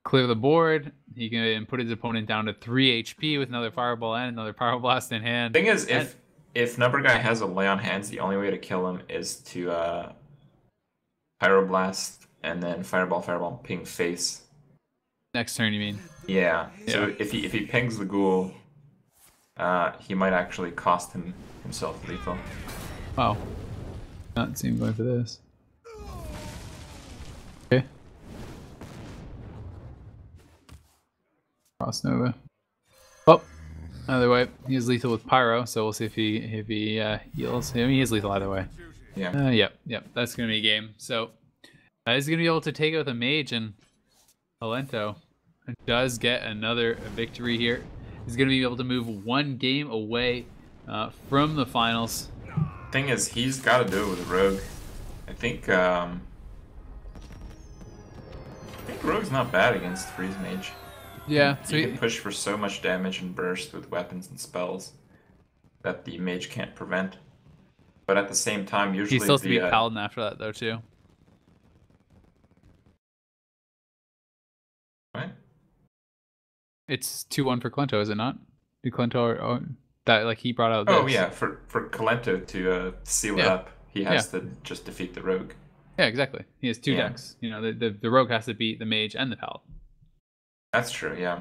Clear the board. He can put his opponent down to 3 HP with another fireball and another pyroblast in hand. Thing is, if Numberguy has a lay on hands, the only way to kill him is to pyroblast and then fireball, fireball, ping face. Next turn, you mean? Yeah. So if he pings the ghoul, he might actually cost himself lethal. Wow. Not seeing going for this. Okay. Cross Nova. Oh, either way, he is lethal with pyro, so we'll see if he heals. I mean, he is lethal either way. Yeah. Yep. That's gonna be a game. So he's gonna be able to take out the mage, and Kolento does get another victory here. He's gonna be able to move 1 game away from the finals. Thing is, he's got to do it with Rogue. I think Rogue's not bad against Freeze Mage. Yeah, so he can push for so much damage and burst with weapons and spells that the mage can't prevent. But at the same time, usually he's supposed to be a paladin after that, though, too. Right? It's 2-1 for Kolento, is it not? Did Kolento or that like he brought out? Oh yeah, for Kolento to seal it up, he has to just defeat the rogue. Yeah, exactly. He has 2 decks. You know, the rogue has to beat the mage and the paladin. That's true. Yeah.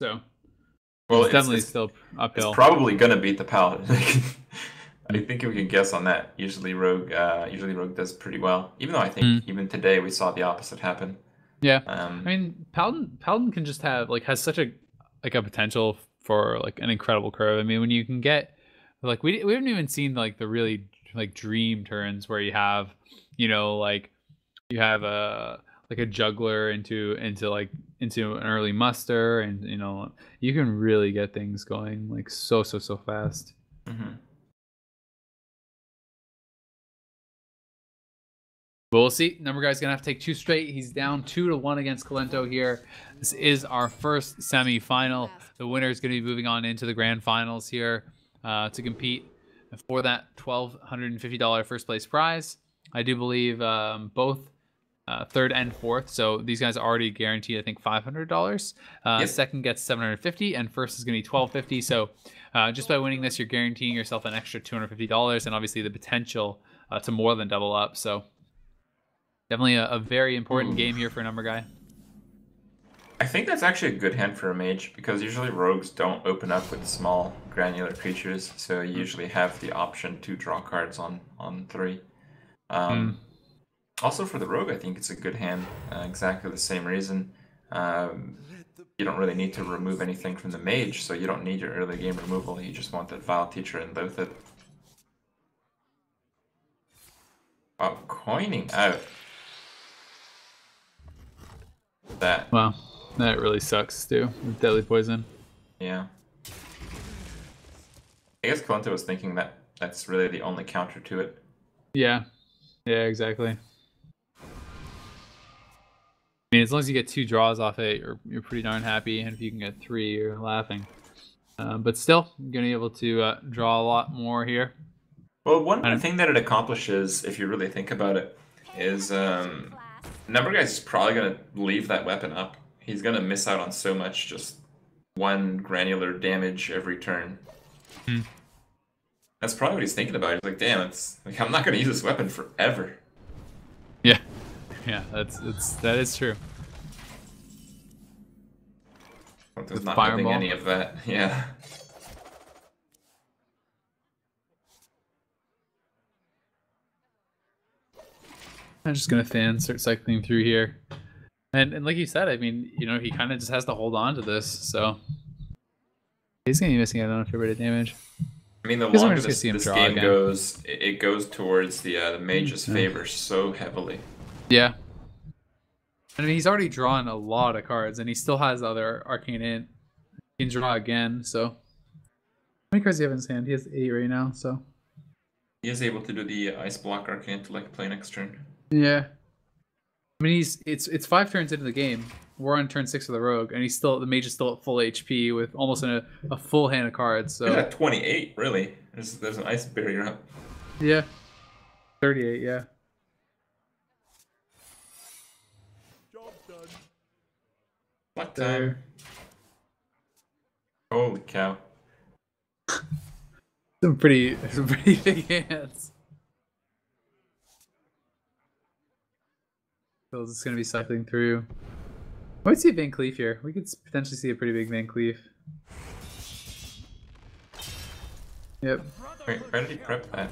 So. Well, it's definitely still uphill. It's probably gonna beat the paladin. I think we can guess on that. Usually rogue does pretty well. Even though I think even today we saw the opposite happen. Yeah. I mean, paladin can just has such a potential for like an incredible curve. I mean, when you can get like we haven't even seen like the really like dream turns where you have, you know, like you have a juggler into an early muster, and you know you can really get things going like so fast. Mm-hmm. But we'll see. Numberguy's gonna have to take 2 straight. He's down 2-1 against Kolento here. This is our first semi-final. The winner is going to be moving on into the grand finals here to compete for that $1,250 first place prize. I do believe both 3rd and 4th. So these guys are already guaranteed, I think, $500. Second gets $750, and first is going to be $1,250. So just by winning this, you're guaranteeing yourself an extra $250, and obviously the potential to more than double up. So definitely a very important game here for Numberguy. I think that's actually a good hand for a mage, because usually rogues don't open up with small granular creatures, so you usually have the option to draw cards on 3. Also for the rogue, I think it's a good hand, exactly the same reason. You don't really need to remove anything from the mage, so you don't need your early game removal, you just want that Vile Teacher and both it. Oh, coining out. That. Wow. That really sucks, too, with Deadly Poison. Yeah. I guess Kolento was thinking that that's really the only counter to it. Yeah. Yeah, exactly. I mean, as long as you get 2 draws off it, you're pretty darn happy, and if you can get 3, you're laughing. But still, you're going to be able to draw a lot more here. Well, one thing that it accomplishes, if you really think about it, is Numberguy's probably going to leave that weapon up. He's going to miss out on so much, just 1 granular damage every turn. That's probably what he's thinking about. He's like, damn, I'm not going to use this weapon forever. Yeah. Yeah, that is true. There's not having any of that. Yeah. I'm just gonna start cycling through here. And like you said, I mean, you know, he kind of just has to hold on to this. So he's gonna be missing out on a fair bit of damage. I mean, the Because we're longer just gonna this, see him this draw game again. goes, it goes towards the mage's Yeah. favor so heavily. Yeah. I mean, he's already drawn a lot of cards, and he still has other Arcane Int. He can draw again, so. How many cards do you have in his hand? He has 8 right now, so. He is able to do the ice block arcane to like play next turn. Yeah. I mean, it's 5 turns into the game. We're on turn 6 of the rogue, and the mage is still at full HP with almost a full hand of cards. So He's at 28, really. There's an ice barrier up. yeah, 38. Yeah. Job done. What time? Holy cow! Some pretty big hands. So it's gonna be cycling through. I might see a Van Cleef here. We could potentially see a pretty big Van Cleef. Yep. Wait, why did he prep that?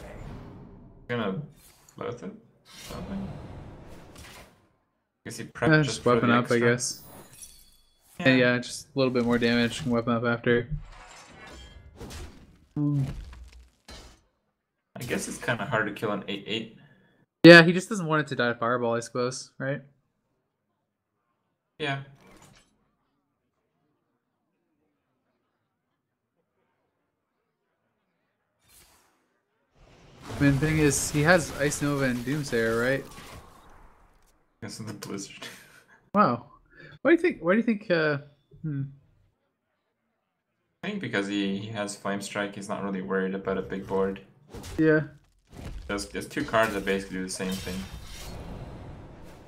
Gonna loath it? Something? Guess he prepped Just for weapon the up, I extra? guess. Yeah, just a little bit more damage. Can weapon up after. I guess it's kind of hard to kill an 8/8. Yeah, he just doesn't want it to die to fireball, I suppose, right? Yeah. I mean, the thing is, he has Ice Nova and Doomsayer, right? This is the blizzard. Wow. What do you think? Why do you think? I think because he has Flame Strike, he's not really worried about a big board. Yeah. There's 2 cards that basically do the same thing.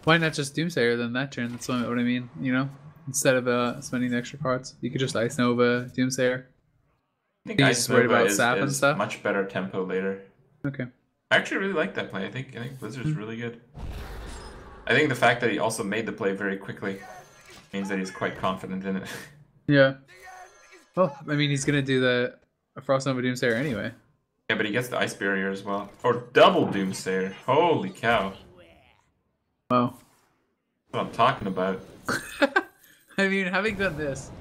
Why not just Doomsayer then that turn? That's what I mean. You know, instead of spending the extra cards, you could just Ice Nova Doomsayer. I think He's Ice worried Nova about sap and is stuff? much better tempo later. Okay. I actually really like that play. I think Blizzard's really good. I think the fact that he also made the play very quickly means that he's quite confident in it. Yeah. Well, I mean, he's gonna do the Frost Nova Doomsayer anyway. Yeah, but he gets the ice barrier as well. Or double Doomsayer. Holy cow. Wow. That's what I'm talking about. I mean, having done this.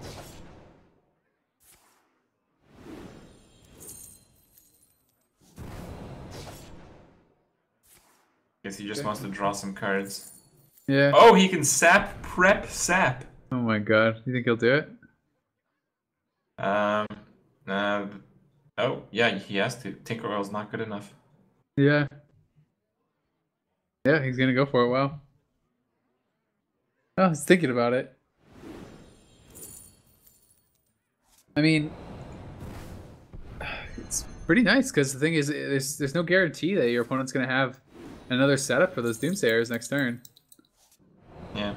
Guess he just wants to draw some cards. Yeah. Oh, he can prep sap. Oh my god. You think he'll do it? Oh, yeah, he has to. Tinker Oil's not good enough. Yeah. Yeah, he's gonna go for it. Wow. Oh, I was thinking about it. I mean, it's pretty nice because the thing is, there's no guarantee that your opponent's gonna have another setup for those Doomsayers next turn. Yeah.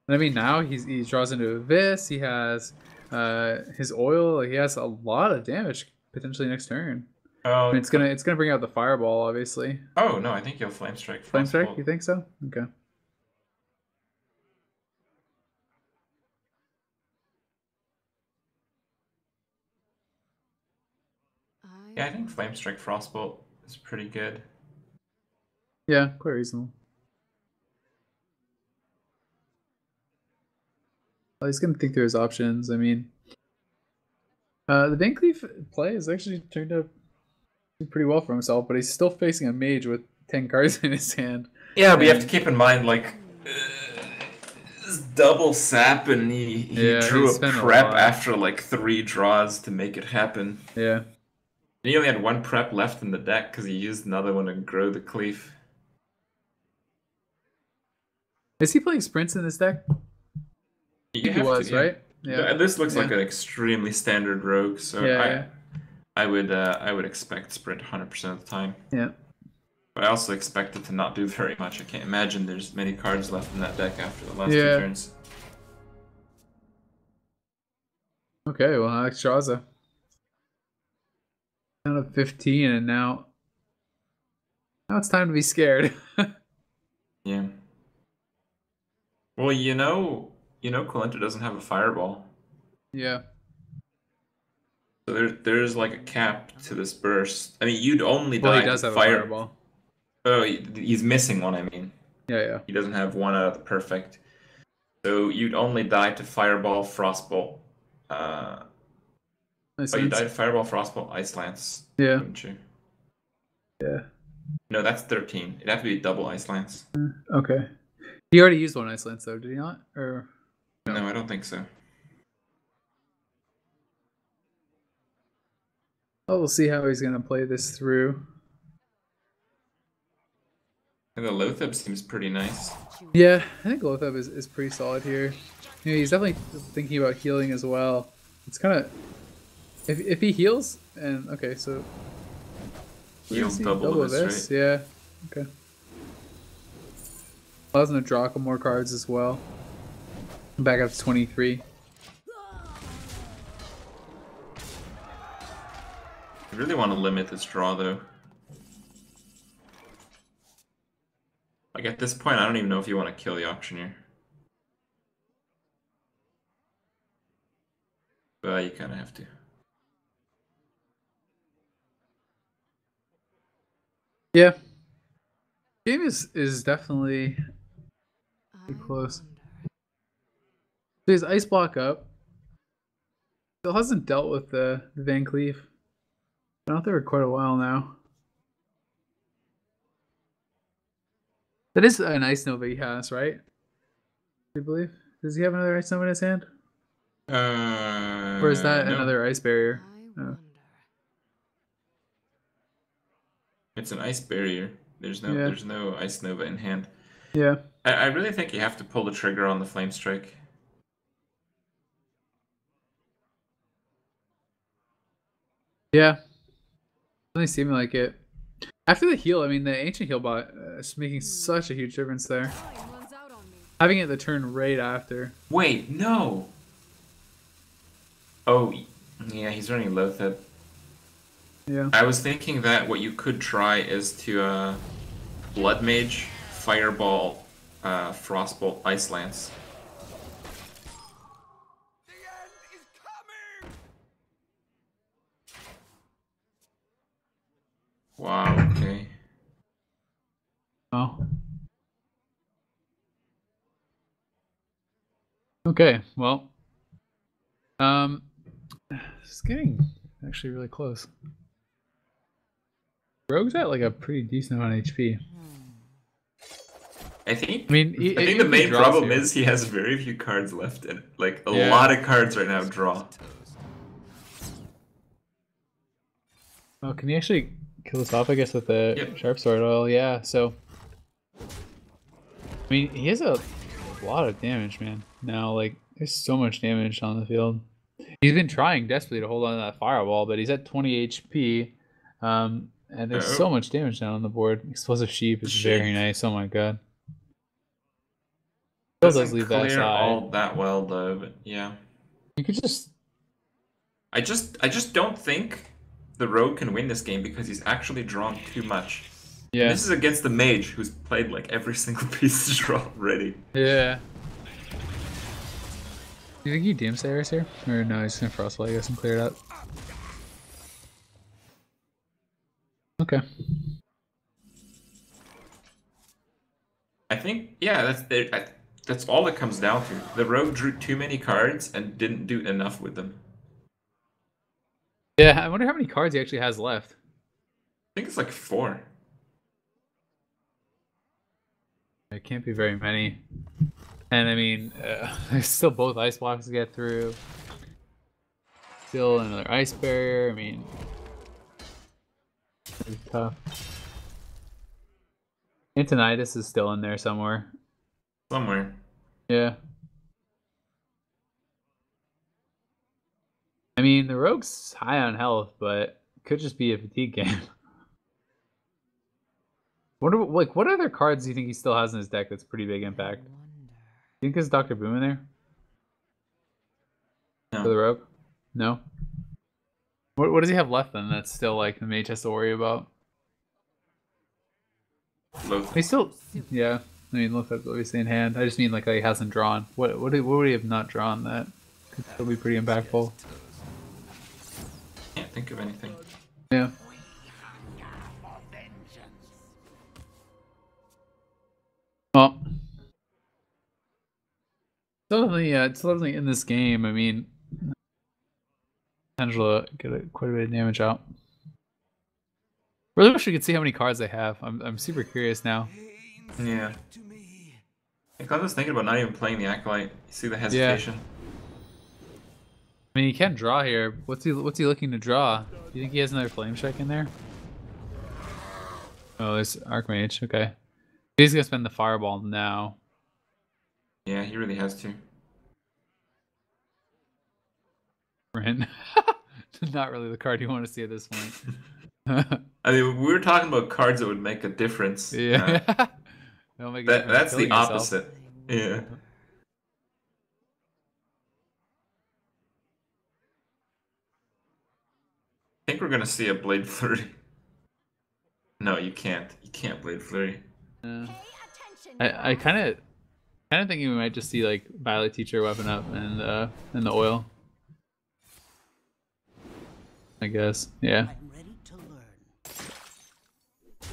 And I mean, now he draws into this. He has his oil. He has a lot of damage potentially next turn. Oh, I mean, it's gonna bring out the fireball, obviously. Oh no, I think he'll Flame Strike. Flame strike? Frostbolt. You think so? Okay. Yeah, I think Flame Strike Frostbolt is pretty good. Yeah, quite reasonable. Well, he's gonna think through his options. I mean, the Van Cleef play has actually turned out pretty well for himself, but he's still facing a mage with 10 cards in his hand. Yeah, but you have to keep in mind, like, this double sap, and he drew a prep after like 3 draws to make it happen. Yeah. He only had 1 prep left in the deck because he used another one to grow the cleef. Is he playing sprints in this deck? He was, right? Yeah. This looks like an extremely standard rogue, so I would expect sprint 100% of the time. Yeah. But I also expect it to not do very much. I can't imagine there's many cards left in that deck after the last 2 turns. Okay, well, Alex Shaza. Down to 15, and now it's time to be scared. Yeah. Well, you know, Kolento doesn't have a fireball. Yeah. So there's like a cap to this burst. I mean, you'd only die Well, he does have a fireball. Oh, he's missing one, I mean. Yeah. He doesn't have one out of the perfect. So you'd only die to Fireball, Frostbolt. Nice Oh, you sense. died to Fireball, Frostbolt, Ice Lance. Yeah. Wouldn't you? Yeah. No, that's 13. It'd have to be double Ice Lance. Okay. He already used one Ice Lance though, did he not? Or No, I don't think so. oh, we'll see how he's gonna play this through. And the Lothab seems pretty nice. Yeah, I think Lothab is pretty solid here. You know, he's definitely thinking about healing as well. It's kind of if he heals and okay, so Heal see double this, right? Yeah. Okay. Allows him to draw a couple more cards as well. Back up to 23. I really want to limit this draw though. Like at this point, I don't even know if you want to kill the auctioneer. But you kind of have to. Yeah. Game is definitely pretty close. So he's ice block up. Still hasn't dealt with the Van Cleef. Been out there for quite a while now. That is an Ice Nova he has, right? I believe. Does he have another Ice Nova in his hand? Or is that No. another Ice Barrier? Oh. It's an ice barrier. There's no Ice Nova in hand. Yeah. I really think you have to pull the trigger on the Flame Strike. Yeah. Doesn't seem like it. After the heal, I mean, the Ancient Heal bot is making such a huge difference there. Having it the turn right after. Wait, no! Oh, yeah, he's running Lothab. Yeah. I was thinking that what you could try is to Blood Mage, Fireball, Frostbolt, Ice Lance. The end is coming! Wow, okay. Oh. Okay, well. It's getting actually really close. Rogue's at like a pretty decent amount of HP. I think the main problem is he has very few cards left, and like a lot of cards right now draw. Oh, can you actually kill this off, I guess, with the Sharp Sword oil? Yeah, so... I mean, he has a lot of damage, man. Now, like, there's so much damage on the field. He's been trying desperately to hold on to that Fireball, but he's at 20 HP. And there's so much damage down on the board. Explosive Sheep is very nice. Oh my god. Still does leave that side. All that well though, but yeah. You could just... I just don't think the Rogue can win this game because he's actually drawn too much. Yeah. And this is against the Mage, who's played like every single piece of draw already. Yeah. Do you think he Doomsayers here? Or no, he's gonna Frostbite, I guess, and clear it up. Okay. I think, yeah, that's all it comes down to. The Rogue drew too many cards and didn't do enough with them. Yeah, I wonder how many cards he actually has left. I think it's like 4. It can't be very many. And I mean, there's still both ice blocks to get through. Still another ice barrier. I mean, it's tough. Antonitis is still in there somewhere. Somewhere. Yeah. I mean, the Rogue's high on health, but it could just be a fatigue game. What other cards do you think he still has in his deck that's pretty big impact? Do you think there's Dr. Boom in there? No. For the Rogue? No? What does he have left then that's still like the Mage has to worry about? Lothab. He still... Yeah. I mean, Lothab's obviously in hand. I just mean like he hasn't drawn. What would he have not drawn that could still be pretty impactful? Can't think of anything. Yeah. It's totally in this game. I mean, potential to get quite a bit of damage out. Really wish we could see how many cards they have. I'm super curious now. Yeah. I think I was thinking about not even playing the Acolyte. You see the hesitation? I mean, he can draw here. What's he looking to draw? Do you think he has another Flame Strike in there? Oh, there's Archmage. Okay. He's gonna spend the Fireball now. Yeah, he really has to. Right. Not really the card you want to see at this point. I mean, we were talking about cards that would make a difference. Yeah. That'll make a difference That's the killing yourself. opposite. Yeah. I think we're gonna see a Blade Flurry. No, you can't. You can't Blade Flurry. I kind of think we might just see like Violet Teacher weapon up and the oil. I guess. Yeah.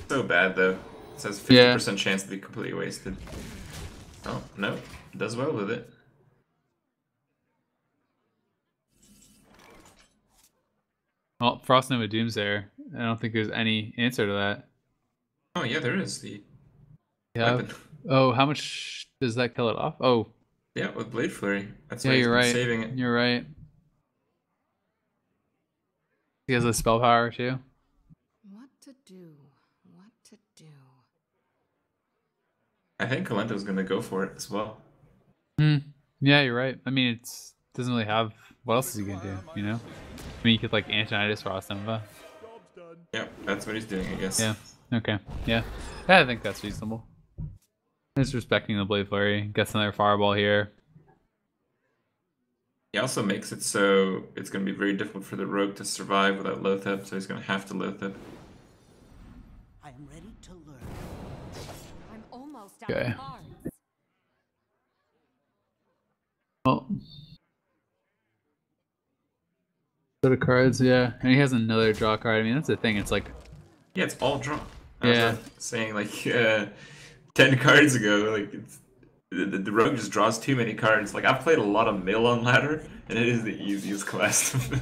So bad though. It says 50% chance to be completely wasted. Oh no, it does well with it. Well, Frost Nova Doomsayer. I don't think there's any answer to that. Oh yeah, there is the weapon. Oh, how much does that kill it off? Oh. Yeah, with Blade Flurry. That's yeah, why he's you're right. saving it. You're right. He has a spell power too. What to do? What to do? I think Kolento's gonna go for it as well. Yeah, you're right. I mean, it doesn't really have. What else is he gonna do? You know? I mean, you could like Antonitis Frost Nova. Yep, that's what he's doing, I guess. Yeah. Okay. Yeah. I think that's reasonable. Just respecting the Blade Flurry. Gets another Fireball here. He also makes it so it's going to be very difficult for the rogue to survive without Loatheb, so he's going to have to Loatheb. I am ready to learn. I'm almost out Okay. of cards. Oh. Set of cards, yeah. And he has another draw card. I mean, that's the thing. It's like... Yeah, it's all draw. Yeah. I was saying, like, 10 cards ago, like, it's... The rogue just draws too many cards. Like, I've played a lot of mill on ladder, and it is the easiest class to mill.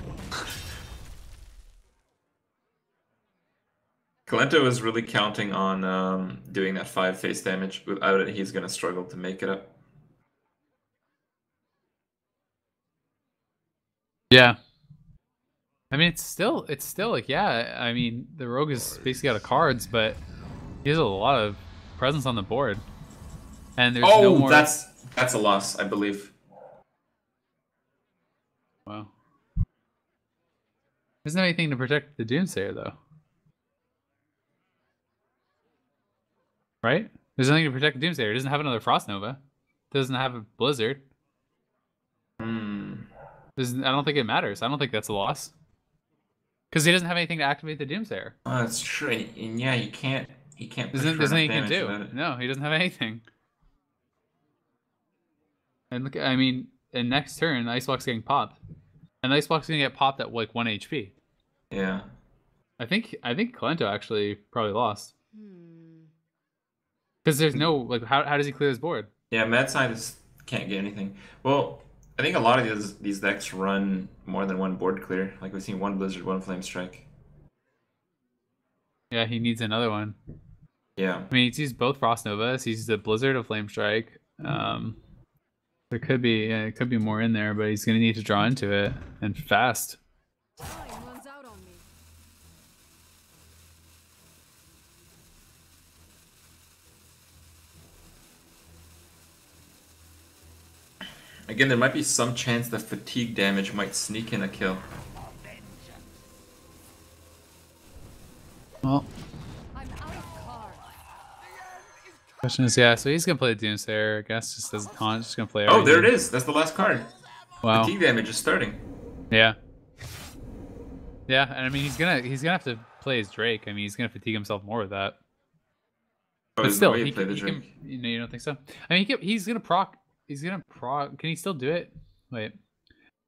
Kolento is really counting on doing that 5 face damage. Without it, he's going to struggle to make it up. Yeah. I mean, it's still like, yeah, I mean, the rogue is basically out of cards, but he has a lot of presence on the board. And there's no more... that's a loss, I believe. Wow. Doesn't have anything to protect the Doomsayer, though. Right? There's nothing to protect the Doomsayer. It doesn't have another Frost Nova. It doesn't have a Blizzard. I don't think it matters. I don't think that's a loss. Because he doesn't have anything to activate the Doomsayer. Oh, that's true. And yeah, you can't push There's for nothing he enough can damage do. without it. No, he doesn't have anything. And look, I mean, in next turn, Icebox getting popped. And Icebox is gonna get popped at like 1 HP. Yeah. I think Kolento actually probably lost. Because there's no, like, how does he clear his board? Yeah, Mad Scientist can't get anything. Well, I think a lot of these decks run more than one board clear. Like, we've seen one Blizzard, one Flame Strike. Yeah, he needs another one. Yeah. I mean, he's used both Frost Novas. He's used a Blizzard, a Flame Strike. There could be more in there, but he's gonna need to draw into it and fast. Time runs out on me. Again, there might be some chance that fatigue damage might sneak in a kill. Well, I'm out of cards. question is, yeah, so he's gonna play the Doomsayer, I guess, just as a taunt, just gonna play Oh, there it everything. is. That's the last card. Wow. Fatigue damage is starting. Yeah. Yeah, and I mean he's gonna have to play his Drake. I mean he's gonna fatigue himself more with that. Oh, But there's still, no way he to play the can, Drake. you don't think so? I mean he's gonna proc. He's gonna proc. Can he still do it? Wait.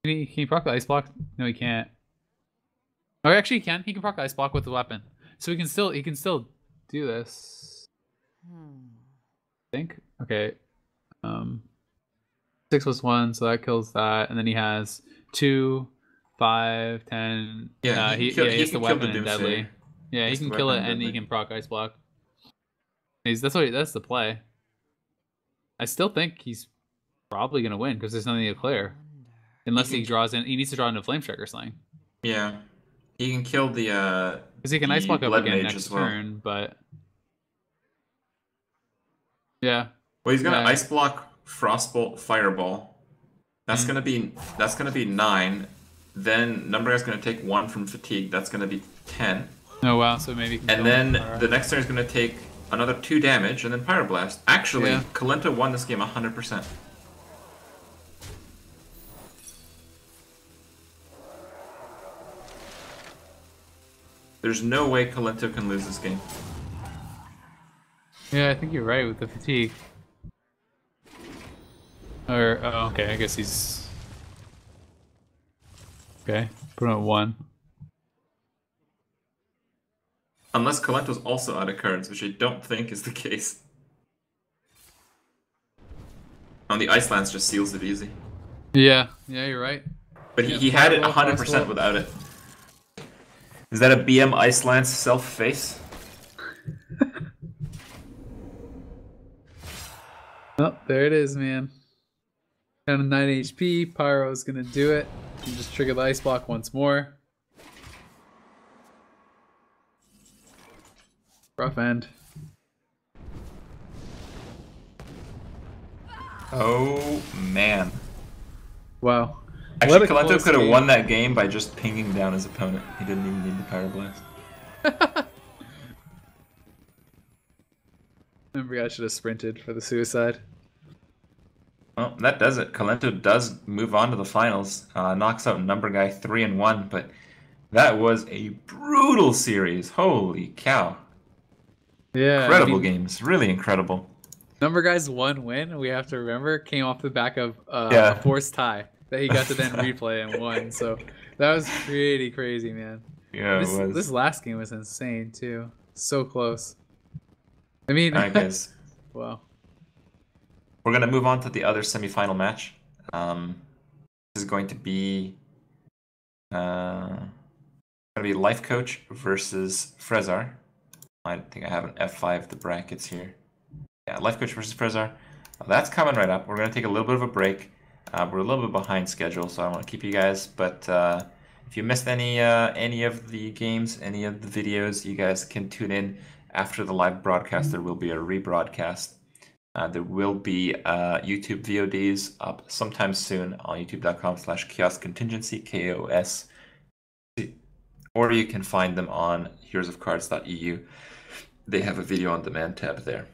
Can he proc the ice block? No, he can't. Oh, actually he can. He can proc the ice block with the weapon. So he can still do this. I think. Okay. 6+1, so that kills that, and then he has 2, 5, 10. Yeah, he he has the can kill weapon the and Doomsayer. deadly. Yeah, he Has can the kill it weapon and and he deadly. can proc ice block. That's the play. I still think he's probably gonna win because there's nothing to clear, unless he draws in. He needs to draw into Flame Strike or something. Yeah, he can kill the Because he can ice block up Blood again Mage next as well. turn, but yeah. Well, he's gonna Yeah. ice block Frostbolt, Fireball. That's gonna be 9. Then Numberguy's gonna take 1 from Fatigue. That's gonna be 10. Oh wow, so maybe. He can And kill then him. the next turn is gonna take another 2 damage, and then Pyroblast. Actually, Yeah. Kolento won this game 100%. There's no way Kolento can lose this game. Yeah, I think you're right with the fatigue. Or okay, I guess he's okay. Put on 1. Unless Kolento's also out of cards, which I don't think is the case. On the Ice Lance just seals it easy. Yeah, you're right. But Yeah, he had it Fireball, 100% Frostbolt. without it. Is that a BM Ice Lance self-face? Oh, there it is, man. Down to 9 HP. Pyro's gonna do it. And just trigger the ice block once more. Rough end. Oh, man. Wow. Actually, What a Kolento close could have game. won that game by just pinging down his opponent. He didn't even need the Pyroblast. Remember, I should have sprinted for the suicide. Well, that does it. Kolento does move on to the finals. Knocks out Numberguy 3-1, but that was a brutal series. Holy cow. Yeah. Incredible games. Really incredible. Numberguy's 1 win, we have to remember, came off the back of Yeah. a forced tie that he got to then replay and won. So that was pretty crazy, man. Yeah, it was. This last game was insane, too. So close. I mean, Alright, guys. wow. We're going to move on to the other semifinal match. This is going to be Life Coach versus Frezar. I think I have an F5 the brackets here. Yeah, Life Coach versus Frezar. That's coming right up. We're going to take a little bit of a break. We're a little bit behind schedule, so I want to keep you guys. But if you missed any of the games, any of the videos, you guys can tune in after the live broadcast. There will be a rebroadcast. There will be YouTube VODs up sometime soon on youtube.com/chaoscontingency, KOS. Or you can find them on heroesofcards.eu. They have a video on demand tab there.